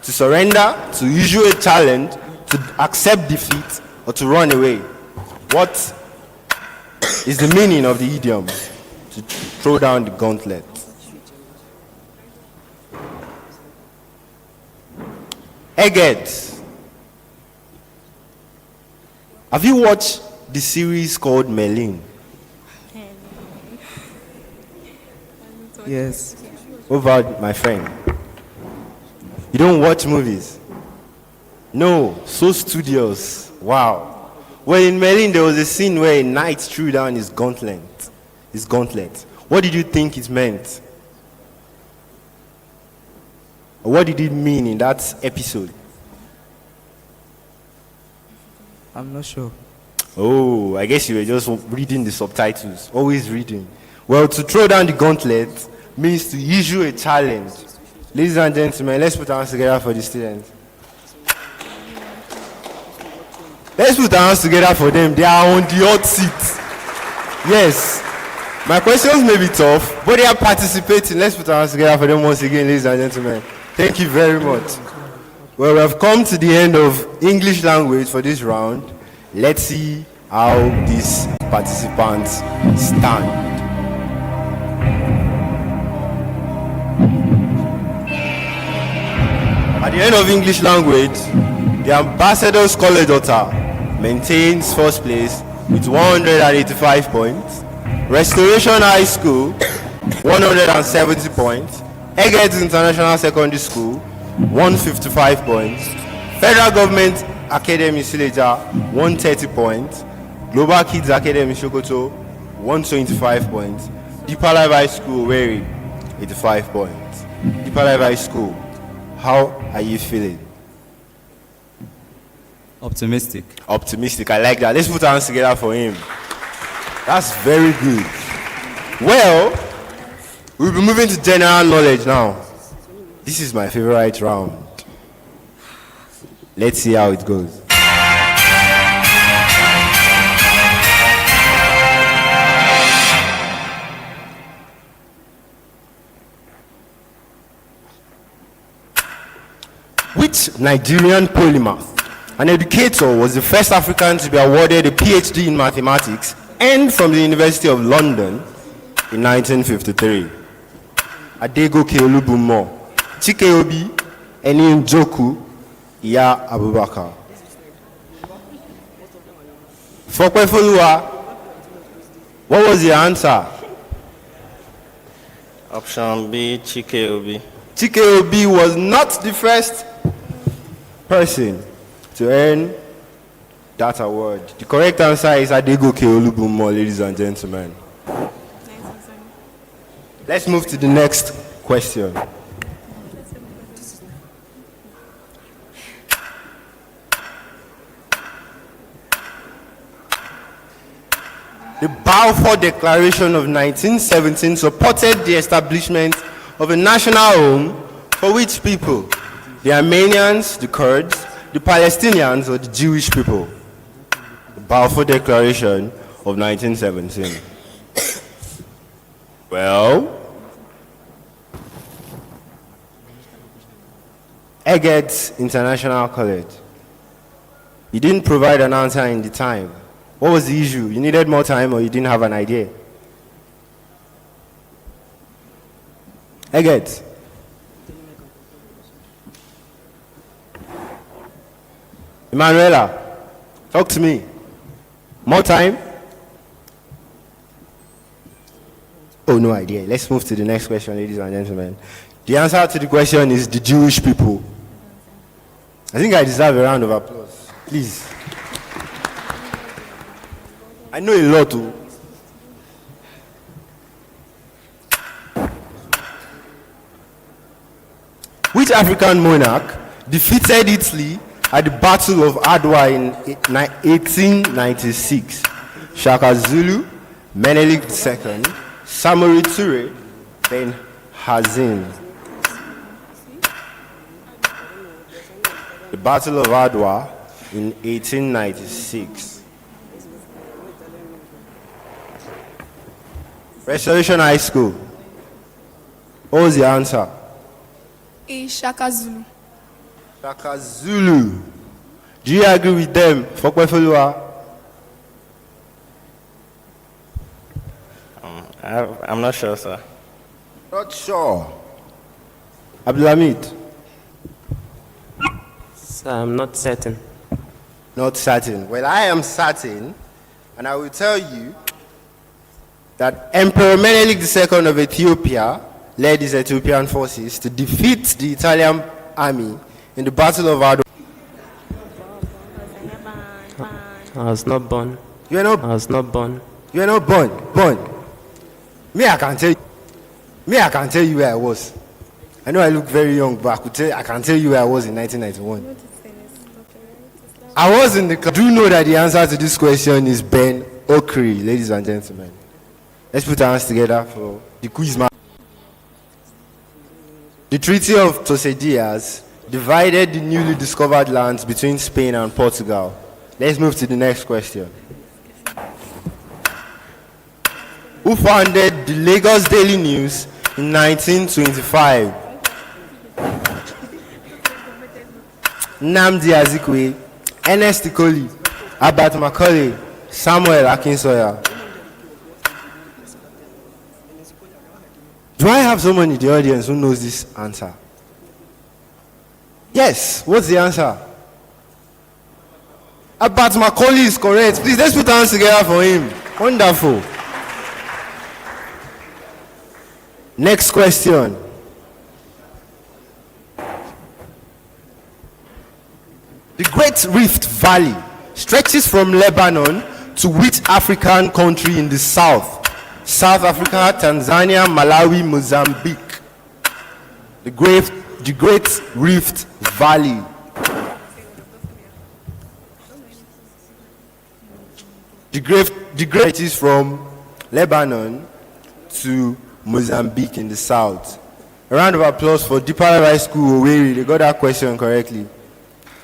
To surrender, to issue a challenge, to accept defeat, or to run away? What is the meaning of the idiom to throw down the gauntlet? Eggheads. Have you watched the series called Merlin? Yes. Over, my friend. You don't watch movies? No, so studious. Wow. Well, in Merlin, there was a scene where a knight threw down his gauntlet. What did you think it meant? What did it mean in that episode? I'm not sure. Oh, I guess you were just reading the subtitles. Always reading. Well, to throw down the gauntlet means to issue a challenge. Ladies and gentlemen, let's put our hands together for the students. Let's put our hands together for them. They are on the hot seat. Yes. My questions may be tough, but they are participating. Let's put our hands together for them once again, ladies and gentlemen. Thank you very much. Well, we have come to the end of English language for this round. Let's see how these participants stand. At the end of English language, the Ambassador's College daughter maintains first place with 185 points. Restoration High School, 170 points. Eggheads International Secondary School, 155 points. Federal Government Academy Sileja, 130 points. Global Kids Academy Sokoto, 125 points. Deeper Life High School, Weri, 85 points. Deeper Life High School, how are you feeling? Optimistic. Optimistic, I like that. Let's put our hands together for him. That's very good. Well, we'll be moving to general knowledge now. This is my favorite round. Let's see how it goes. Which Nigerian polymath and educator was the first African to be awarded a PhD in mathematics and from the University of London in 1953? Adegoke Olubumo, Chike Obi, Eni Njoku, Iya Abubakar. Fokwefoluwa, what was the answer? Option B, Chike Obi. Chike Obi was not the first person to earn that award. The correct answer is Adegoke Olubumo, ladies and gentlemen. Let's move to the next question. The Balfour Declaration of 1917 supported the establishment of a national home for which people? The Armenians, the Kurds, the Palestinians, or the Jewish people? The Balfour Declaration of 1917. Well, Eggheads International College. You didn't provide an answer in the time. What was the issue? You needed more time or you didn't have an idea? Eggheads. Emanuela, talk to me. More time? Oh, no idea. Let's move to the next question, ladies and gentlemen. The answer to the question is the Jewish people. I think I deserve a round of applause. Please. I know a lot too. Which African monarch defeated Italy at the Battle of Adwa in 1896? Shaka Zulu, Menelik II, Samori Toure, Ben Hazim. The Battle of Adwa in 1896. Restoration High School. What was the answer? A Shaka Zulu. Shaka Zulu. Do you agree with them? Fokwefoluwa? I'm not sure, sir. Not sure. Abdulhamid? Sir, I'm not certain. Not certain. Well, I am certain, and I will tell you that Emperor Menelik II of Ethiopia led his Ethiopian forces to defeat the Italian army in the Battle of Adwa. I was not born. You were not. I was not born. You were not born. Born. Me, I can tell you. Me, I can tell you where I was. I know I look very young, but I can tell you where I was in 1991. I was in the club. Do you know that the answer to this question is Ben Okri, ladies and gentlemen? Let's put our hands together for the quiz man. The Treaty of Tordesillas divided the newly discovered lands between Spain and Portugal. Let's move to the next question. Who founded the Lagos Daily News in 1925? Nnamdi Azikiwe, Ernest Ikoli, Abat Macaulay, Samuel Akinsoya. Do I have someone in the audience who knows this answer? Yes. What's the answer? Abat Macaulay is correct. Please, let's put our hands together for him. Wonderful. Next question. The Great Rift Valley stretches from Lebanon to which African country in the south? South Africa, Tanzania, Malawi, Mozambique. The Great Rift Valley. The Great is from Lebanon to Mozambique in the south. A round of applause for Deeper Life High School, Owerri. They got that question correctly.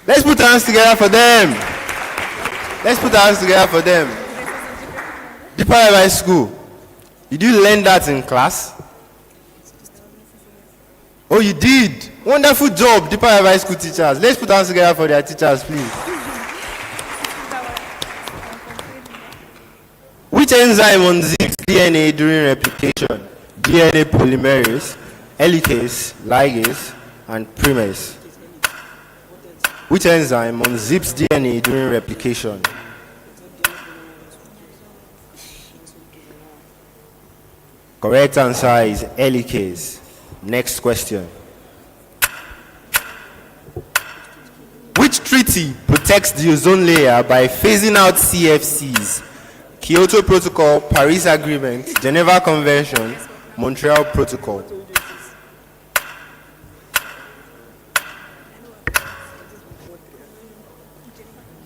Let's put our hands together for them. Let's put our hands together for them. Deeper Life High School. Did you learn that in class? Oh, you did. Wonderful job, Deeper Life High School teachers. Let's put our hands together for their teachers, please. Which enzyme unzips DNA during replication? DNA polymerase, helicase, ligase, and primase. Which enzyme unzips DNA during replication? Correct answer is helicase. Next question. Which treaty protects the ozone layer by phasing out CFCs? Kyoto Protocol, Paris Agreement, Geneva Convention, Montreal Protocol.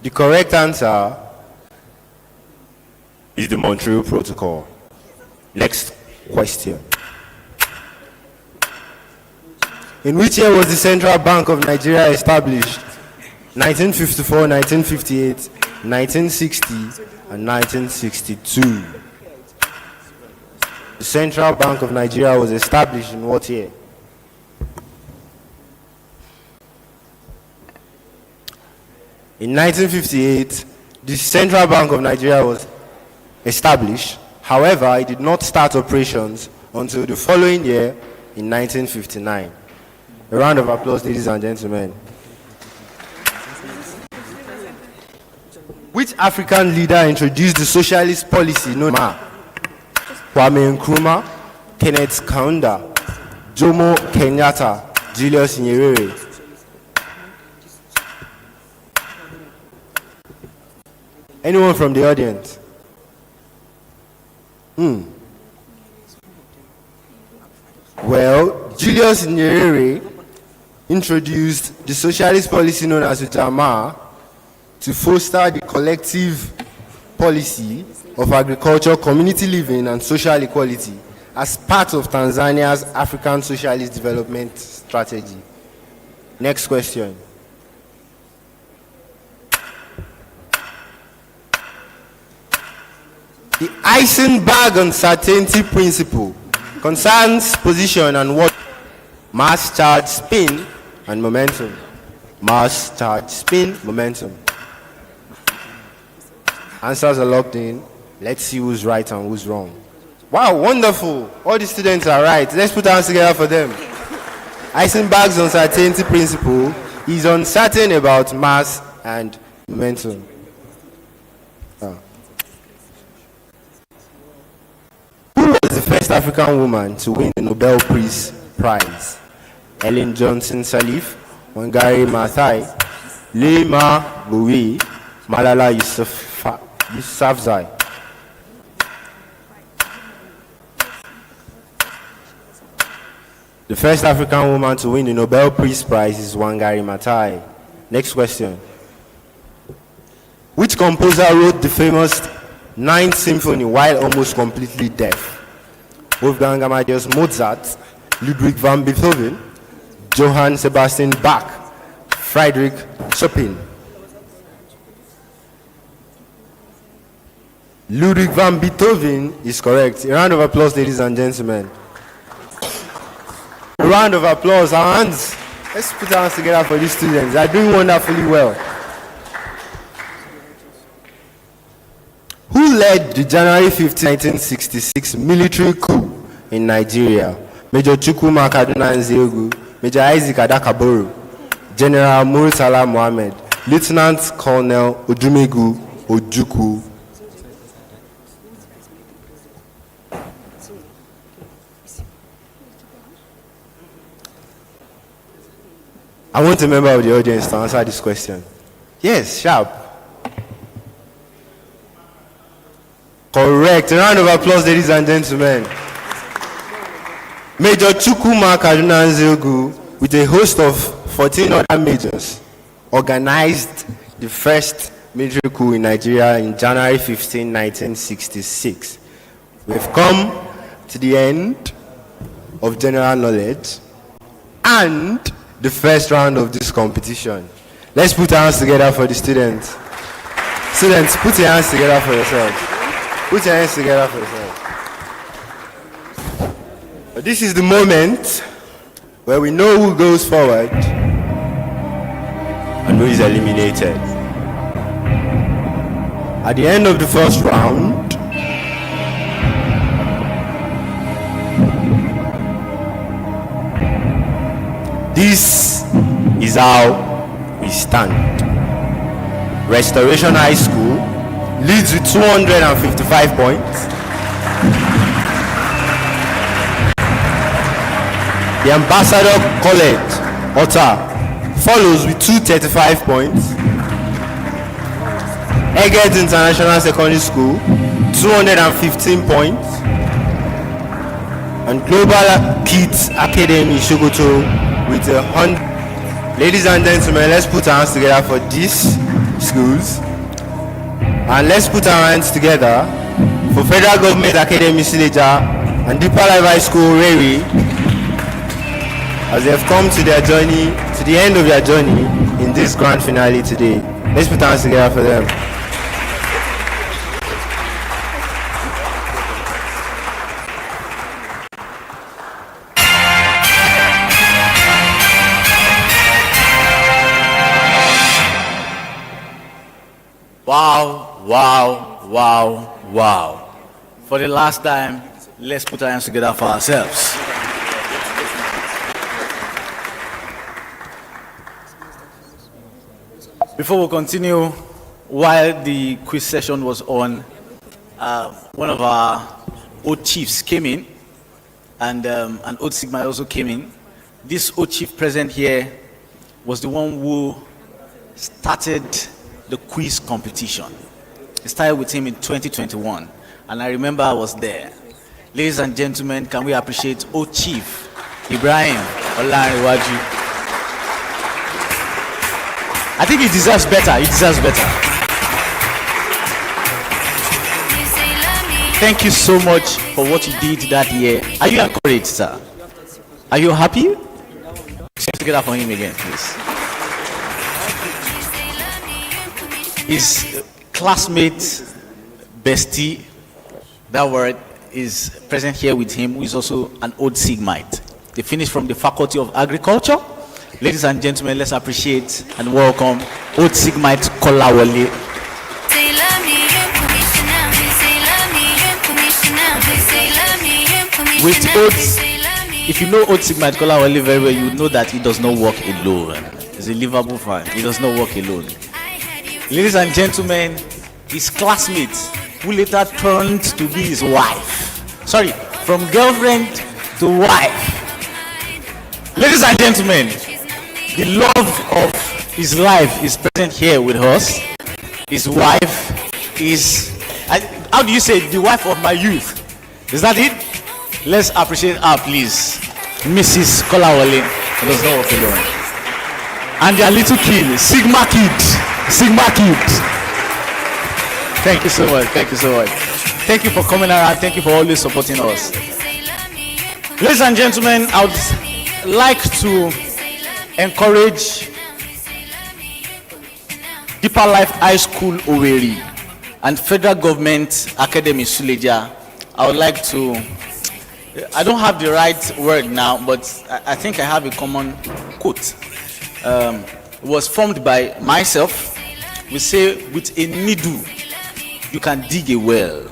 The correct answer is the Montreal Protocol. Next question. In which year was the Central Bank of Nigeria established? 1954, 1958, 1960, and 1962. The Central Bank of Nigeria was established in what year? In 1958, the Central Bank of Nigeria was established. However, it did not start operations until the following year in 1959. A round of applause, ladies and gentlemen. Which African leader introduced the socialist policy known as Kwame Nkrumah, Kenneth Kaunda, Jomo Kenyatta, Julius Nyerere? Anyone from the audience? Well, Julius Nyerere introduced the socialist policy known as Ujamaa to foster the collective policy of agriculture, community living, and social equality as part of Tanzania's African Socialist Development Strategy. Next question. The Heisenberg uncertainty principle concerns position and what? Mass, charge, spin, and momentum. Mass, charge, spin, momentum. Answers are locked in. Let's see who's right and who's wrong. Wow, wonderful. All the students are right. Let's put our hands together for them. Heisenberg's uncertainty principle is uncertain about mass and momentum. Who was the first African woman to win the Nobel Peace Prize? Ellen Johnson Sirleaf, Wangari Maathai, Lema Bowie, Malala Yousafzai. Yusufzai. The first African woman to win the Nobel Peace Prize is Wangari Maathai. Next question. Which composer wrote the famous Ninth Symphony while almost completely deaf? Wolfgang Amadeus Mozart, Ludwig van Beethoven, Johann Sebastian Bach, Friedrich Chopin. Ludwig van Beethoven is correct. A round of applause, ladies and gentlemen. A round of applause. Our hands. Let's put our hands together for these students. They're doing wonderfully well. Who led the January 15, 1966 military coup in Nigeria? Major Chukwuma Kaduna Nzeogu, Major Isaac Adakaboro, General Murtala Mohammed, Lieutenant Colonel Odumegu Ojukwu. I want a member of the audience to answer this question. Yes, sharp. Correct. A round of applause, ladies and gentlemen. Major Chukwuma Kaduna Nzeogu, with a host of 14 other majors, organized the first military coup in Nigeria in January 15, 1966. We've come to the end of general knowledge and the first round of this competition. Let's put our hands together for the students. Students, put your hands together for yourselves. Put your hands together for yourselves. This is the moment where we know who goes forward and who is eliminated. At the end of the first round, this is how we stand. Restoration High School leads with 255 points. The Ambassador College, Ota, follows with 235 points. Eggert International Secondary School, 215 points. And Global Kids Academy, Shogoto, with 100. Ladies and gentlemen, let's put our hands together for these schools. And let's put our hands together for Federal Government Academy, Sileja, and Deeper Life High School, Reri, as they have come to their journey, to the end of their journey in this grand finale today. Let's put our hands together for them. Wow, wow, wow, wow. For the last time, let's put our hands together for ourselves. Before we continue, while the quiz session was on, one of our old chiefs came in, and an old Sigma also came in. This old chief present here was the one who started the quiz competition. It started with him in 2021, and I remember I was there. Ladies and gentlemen, can we appreciate old chief Ibrahim Olariwaju? I think he deserves better. He deserves better. Thank you so much for what you did that year. Are you encouraged, sir? Are you happy? Sing together for him again, please. His classmate, bestie, that word, is present here with him, who is also an old Sigmite. They finished from the Faculty of Agriculture. Ladies and gentlemen, let's appreciate and welcome old Sigmite Kolawole. With old, if you know old Sigmite Kolawole very well, you know that he does not walk alone. He's a Liverpool fan. He does not walk alone. Ladies and gentlemen, his classmate, who later turned to be his wife. Sorry, from girlfriend to wife. Ladies and gentlemen, the love of his life is present here with us. His wife, is, how do you say, the wife of my youth? Is that it? Let's appreciate her, please. Mrs. Kolawole does not walk alone. And their little kid, Sigma Kid. Sigma Kid. Thank you so much. Thank you so much. Thank you for coming around. Thank you for always supporting us. Ladies and gentlemen, I would like to encourage Deeper Life High School Owerri and Federal Government Academy Suleja. I would like to, I don't have the right word now, but I think I have a common quote. It was formed by myself. We say, with a needle, you can dig a well.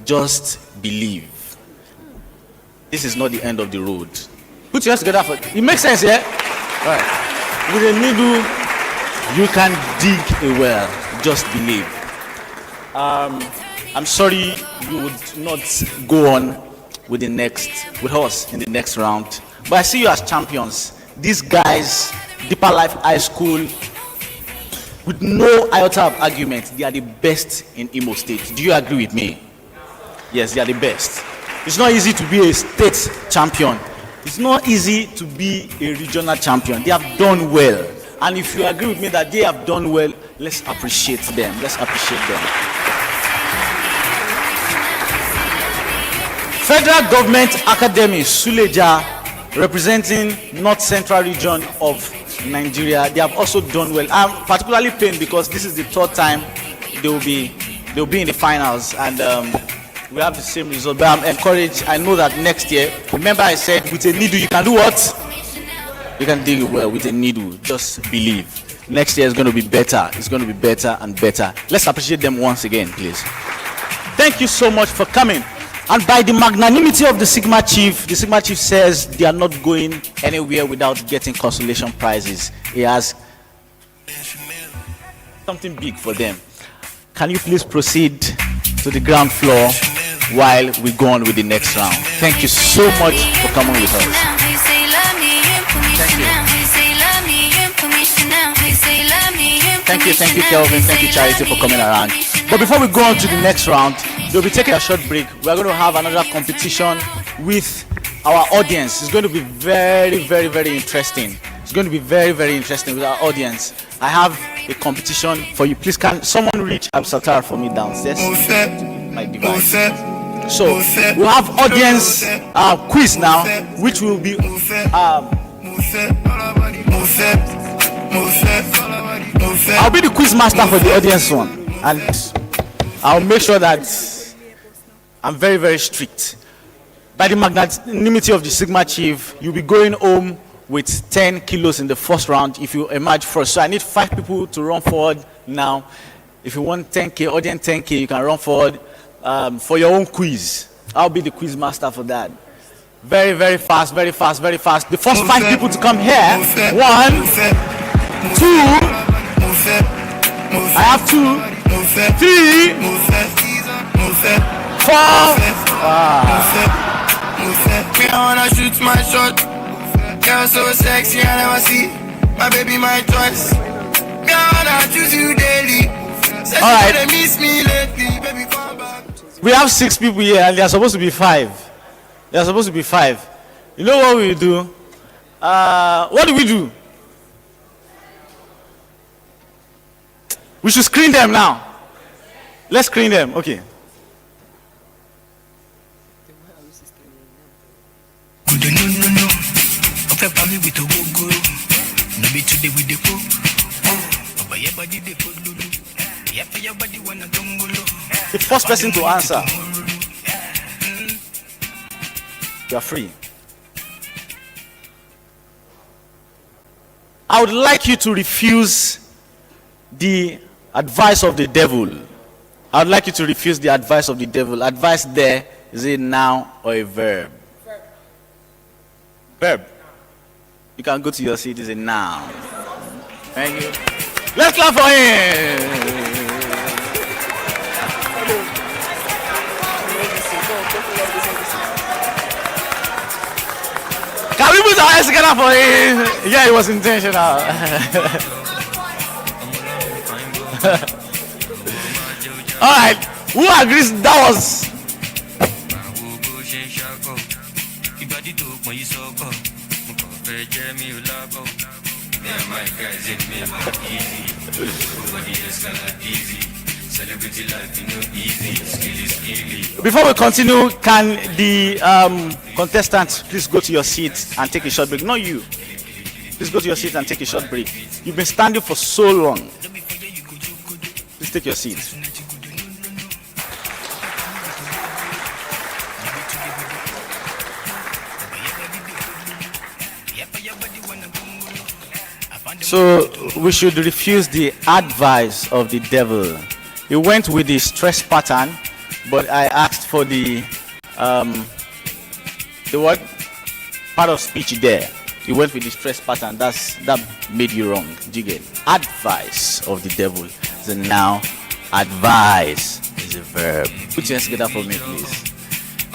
Just believe. This is not the end of the road. Put your hands together for it. It makes sense, yeah? All right. With a needle, you can dig a well. Just believe. I'm sorry you would not go on with us in the next round. But I see you as champions. These guys, Deeper Life High School, with no iota of argument, they are the best in Imo State. Do you agree with me? Yes, they are the best. It's not easy to be a state champion. It's not easy to be a regional champion. They have done well. And if you agree with me that they have done well, let's appreciate them. Let's appreciate them. Federal Government Academy Suleja, representing North Central region of Nigeria, they have also done well. I'm particularly pained because this is the third time they'll be in the finals, and we have the same result. But I'm encouraged. I know that next year, remember I said with a needle you can do what? You can dig well with a needle. Just believe. Next year is going to be better. It's going to be better and better. Let's appreciate them once again, please. Thank you so much for coming. And by the magnanimity of the Sigma Chief says they are not going anywhere without getting consolation prizes. He has something big for them. Can you please proceed to the ground floor while we go on with the next round? Thank you so much for coming with us. Thank you, Kelvin. Thank you, Charity, for coming around. But before we go on to the next round, we'll be taking a short break. We're going to have another competition with our audience. It's going to be very, very, very interesting. It's going to be very, very interesting with our audience. I have a competition for you. Please, can someone reach Absatar for me downstairs? My device. So, we'll have audience quiz now, which will be I'll be the quiz master for the audience one, and I'll make sure that I'm very, very strict. By the magnanimity of the Sigma Chief, you'll be going home with 10 kilos in the first round if you emerge first. So I need 5 people to run forward now. If you want 10K, audience 10K, you can run forward for your own quiz. I'll be the quiz master for that. Very, very fast, very fast, very fast. The first 5 people to come here. 1, 2. I have 2, 3, 4. Me, I wanna shoot my shot. Girl so sexy, I never see. My baby, my choice. Me, I wanna choose you daily. All right. They miss me lately. Baby, come back. We have 6 people here, and they are supposed to be 5. They are supposed to be 5. You know what we do? What do we do? We should screen them now. Let's screen them. Okay. The first person to answer, you are free. I would like you to refuse the advice of the devil. I would like you to refuse the advice of the devil. Advice there is a noun or a verb. Verb. You can go to your seat. It's a noun. Thank you. Let's clap for him. Can we put our hands together for him? Yeah, it was intentional. All right. Who agrees that was? Before we continue, can the contestants please go to your seat and take a short break? Not you. Please go to your seat and take a short break. You've been standing for so long. Please take your seat. So we should refuse the advice of the devil. He went with the stress pattern, but I asked for the what part of speech there. He went with the stress pattern. That made you wrong. Do you get advice of the devil? Is a noun. Advice is a verb. Put your hands together for me, please.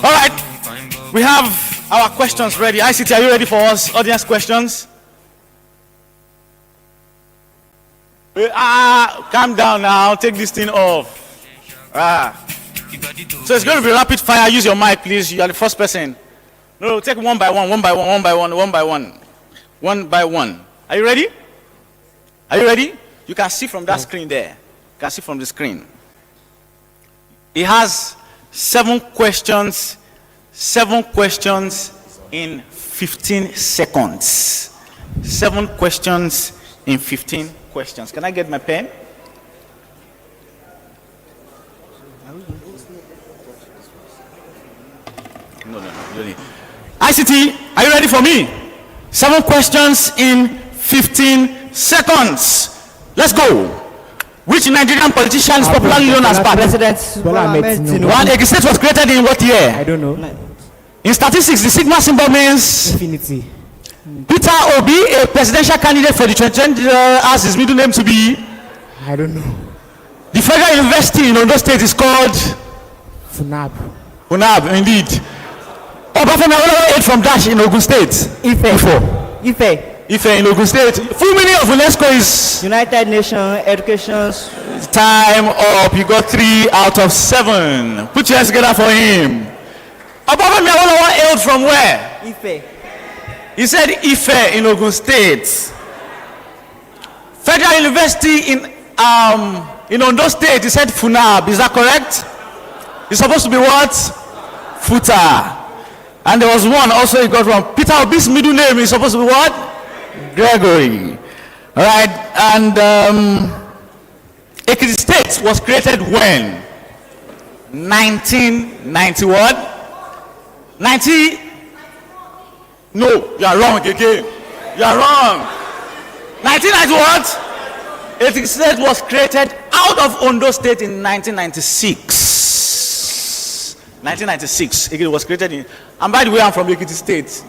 All right, we have our questions ready. ICT, are you ready for us? Audience questions. Calm down now. Take this thing off. So it's going to be rapid fire. Use your mic, please. You are the first person. No, take one by one, one by one, one by one, one by one. One by one. Are you ready? Are you ready? You can see from that screen there. You can see from the screen. It has 7 questions. 7 questions in 15 seconds. 7 questions in 15 questions. Can I get my pen? No. ICT, are you ready for me? 7 questions in 15 seconds. Let's go. Which Nigerian politician is popularly known as President? One Ekiti State was created in what year? I don't know. In statistics, the sigma symbol means infinity. Peter Obi, a presidential candidate for the 2020, has his middle name to be? I don't know. The federal university in Ondo State is called? Funab. Funab, indeed. Obafemi Awolowo ate from Dash in Ogun State. Ife in Ogun State. Full meaning of UNESCO is? United Nations Education. Time up. You got 3 out of 7. Put your hands together for him. Obafemi Awolowo hailed from where? Ife. He said Ife in Ogun State. Federal University in Ondo State, he said Funab. Is that correct? It's supposed to be what? Futa. And there was one also he got wrong. Peter Obi's middle name is supposed to be what? Gregory. All right. And Ekiti State was created when? 1990 what? 90? No, you are wrong again. You are wrong. 1990 what? Ekiti State was created out of Ondo State in 1996. 1996. Ekiti was created in. And by the way, I'm from Ekiti State.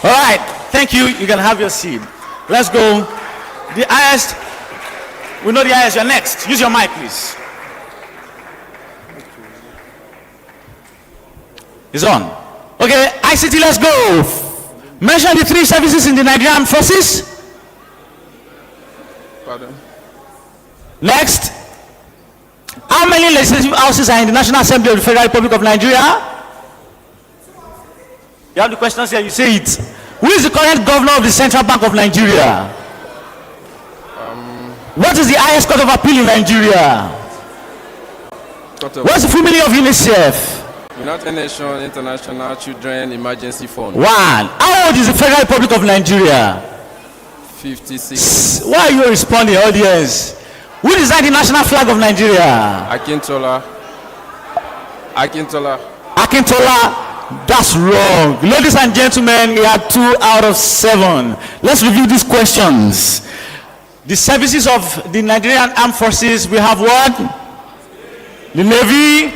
All right. Thank you. You can have your seat. Let's go. The highest. We know the highest. You're next. Use your mic, please. It's on. Okay. ICT, let's go. Mention the 3 services in the Nigerian forces. Pardon? Next. How many legislative houses are in the National Assembly of the Federal Republic of Nigeria? You have the questions here, you say it. Who is the current governor of the Central Bank of Nigeria? What is the highest court of appeal in Nigeria? What's the full meaning of UNICEF? United Nations International Children Emergency Fund. 1. How old is the Federal Republic of Nigeria? 56. Why are you responding, audience? Who designed the national flag of Nigeria? Akintola. That's wrong. Ladies and gentlemen, we had 2 out of 7. Let's review these questions. The services of the Nigerian Armed Forces, we have what? The Navy,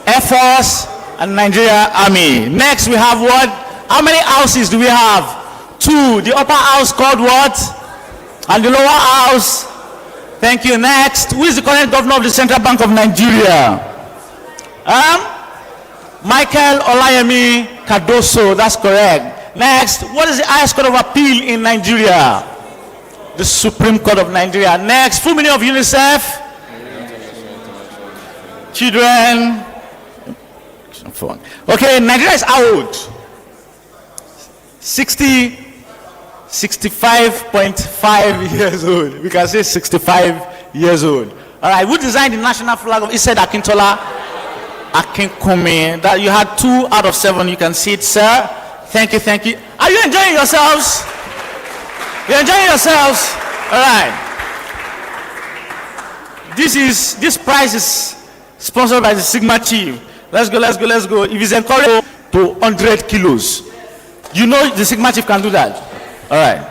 Air Force, and Nigeria Army. Next, we have what? How many houses do we have? 2. The upper house called what? And the lower house? Thank you. Next, who is the current governor of the Central Bank of Nigeria? Michael Olayemi Cardoso. That's correct. Next, what is the highest court of appeal in Nigeria? The Supreme Court of Nigeria. Next, full meaning of UNICEF? Children. Phone. Okay, Nigeria is how old? 65.5 years old. We can say 65 years old. All right, who designed the national flag of Ised Akintola Akinkunmi? That you had 2 out of 7. You can see it, sir. Thank you, thank you. Are you enjoying yourselves? You're enjoying yourselves? All right. This prize is sponsored by the Sigma Chief. Let's go. If it's encouraged to 100 kilos, you know the Sigma Chief can do that. All right.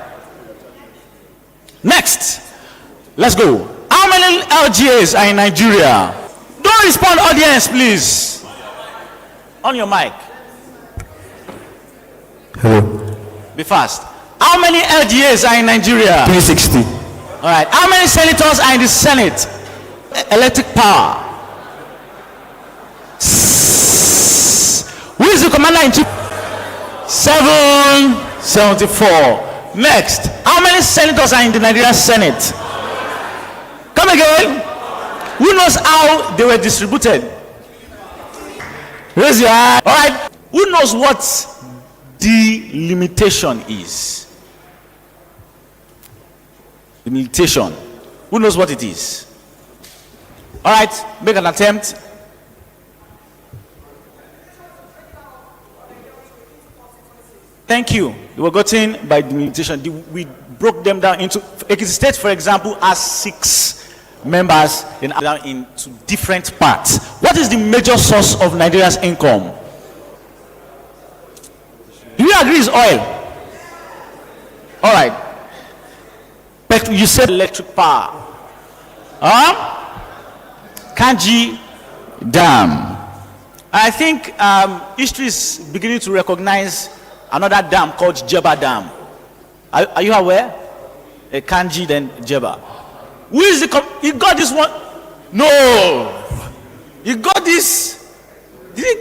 Next, let's go. How many LGAs are in Nigeria? Don't respond, audience, please. On your mic. Hello. Be fast. How many LGAs are in Nigeria? 360. All right. How many senators are in the Senate? Electric power. Who is the commander-in-chief? 774. Next, how many senators are in the Nigerian Senate? Come again. Who knows how they were distributed? Raise your hand. All right. Who knows what delimitation is? Delimitation. Who knows what it is? All right. Make an attempt. Thank you. They were gotten by delimitation. We broke them down into Ekiti State, for example, has 6 members into different parts. What is the major source of Nigeria's income? Do you agree it's oil? All right. But you said electric power. Kanji Dam. I think history is beginning to recognize another dam called Jeba Dam. Are you aware? A Kanji, then Jeba. Who is he got this one? No. He got this. Did he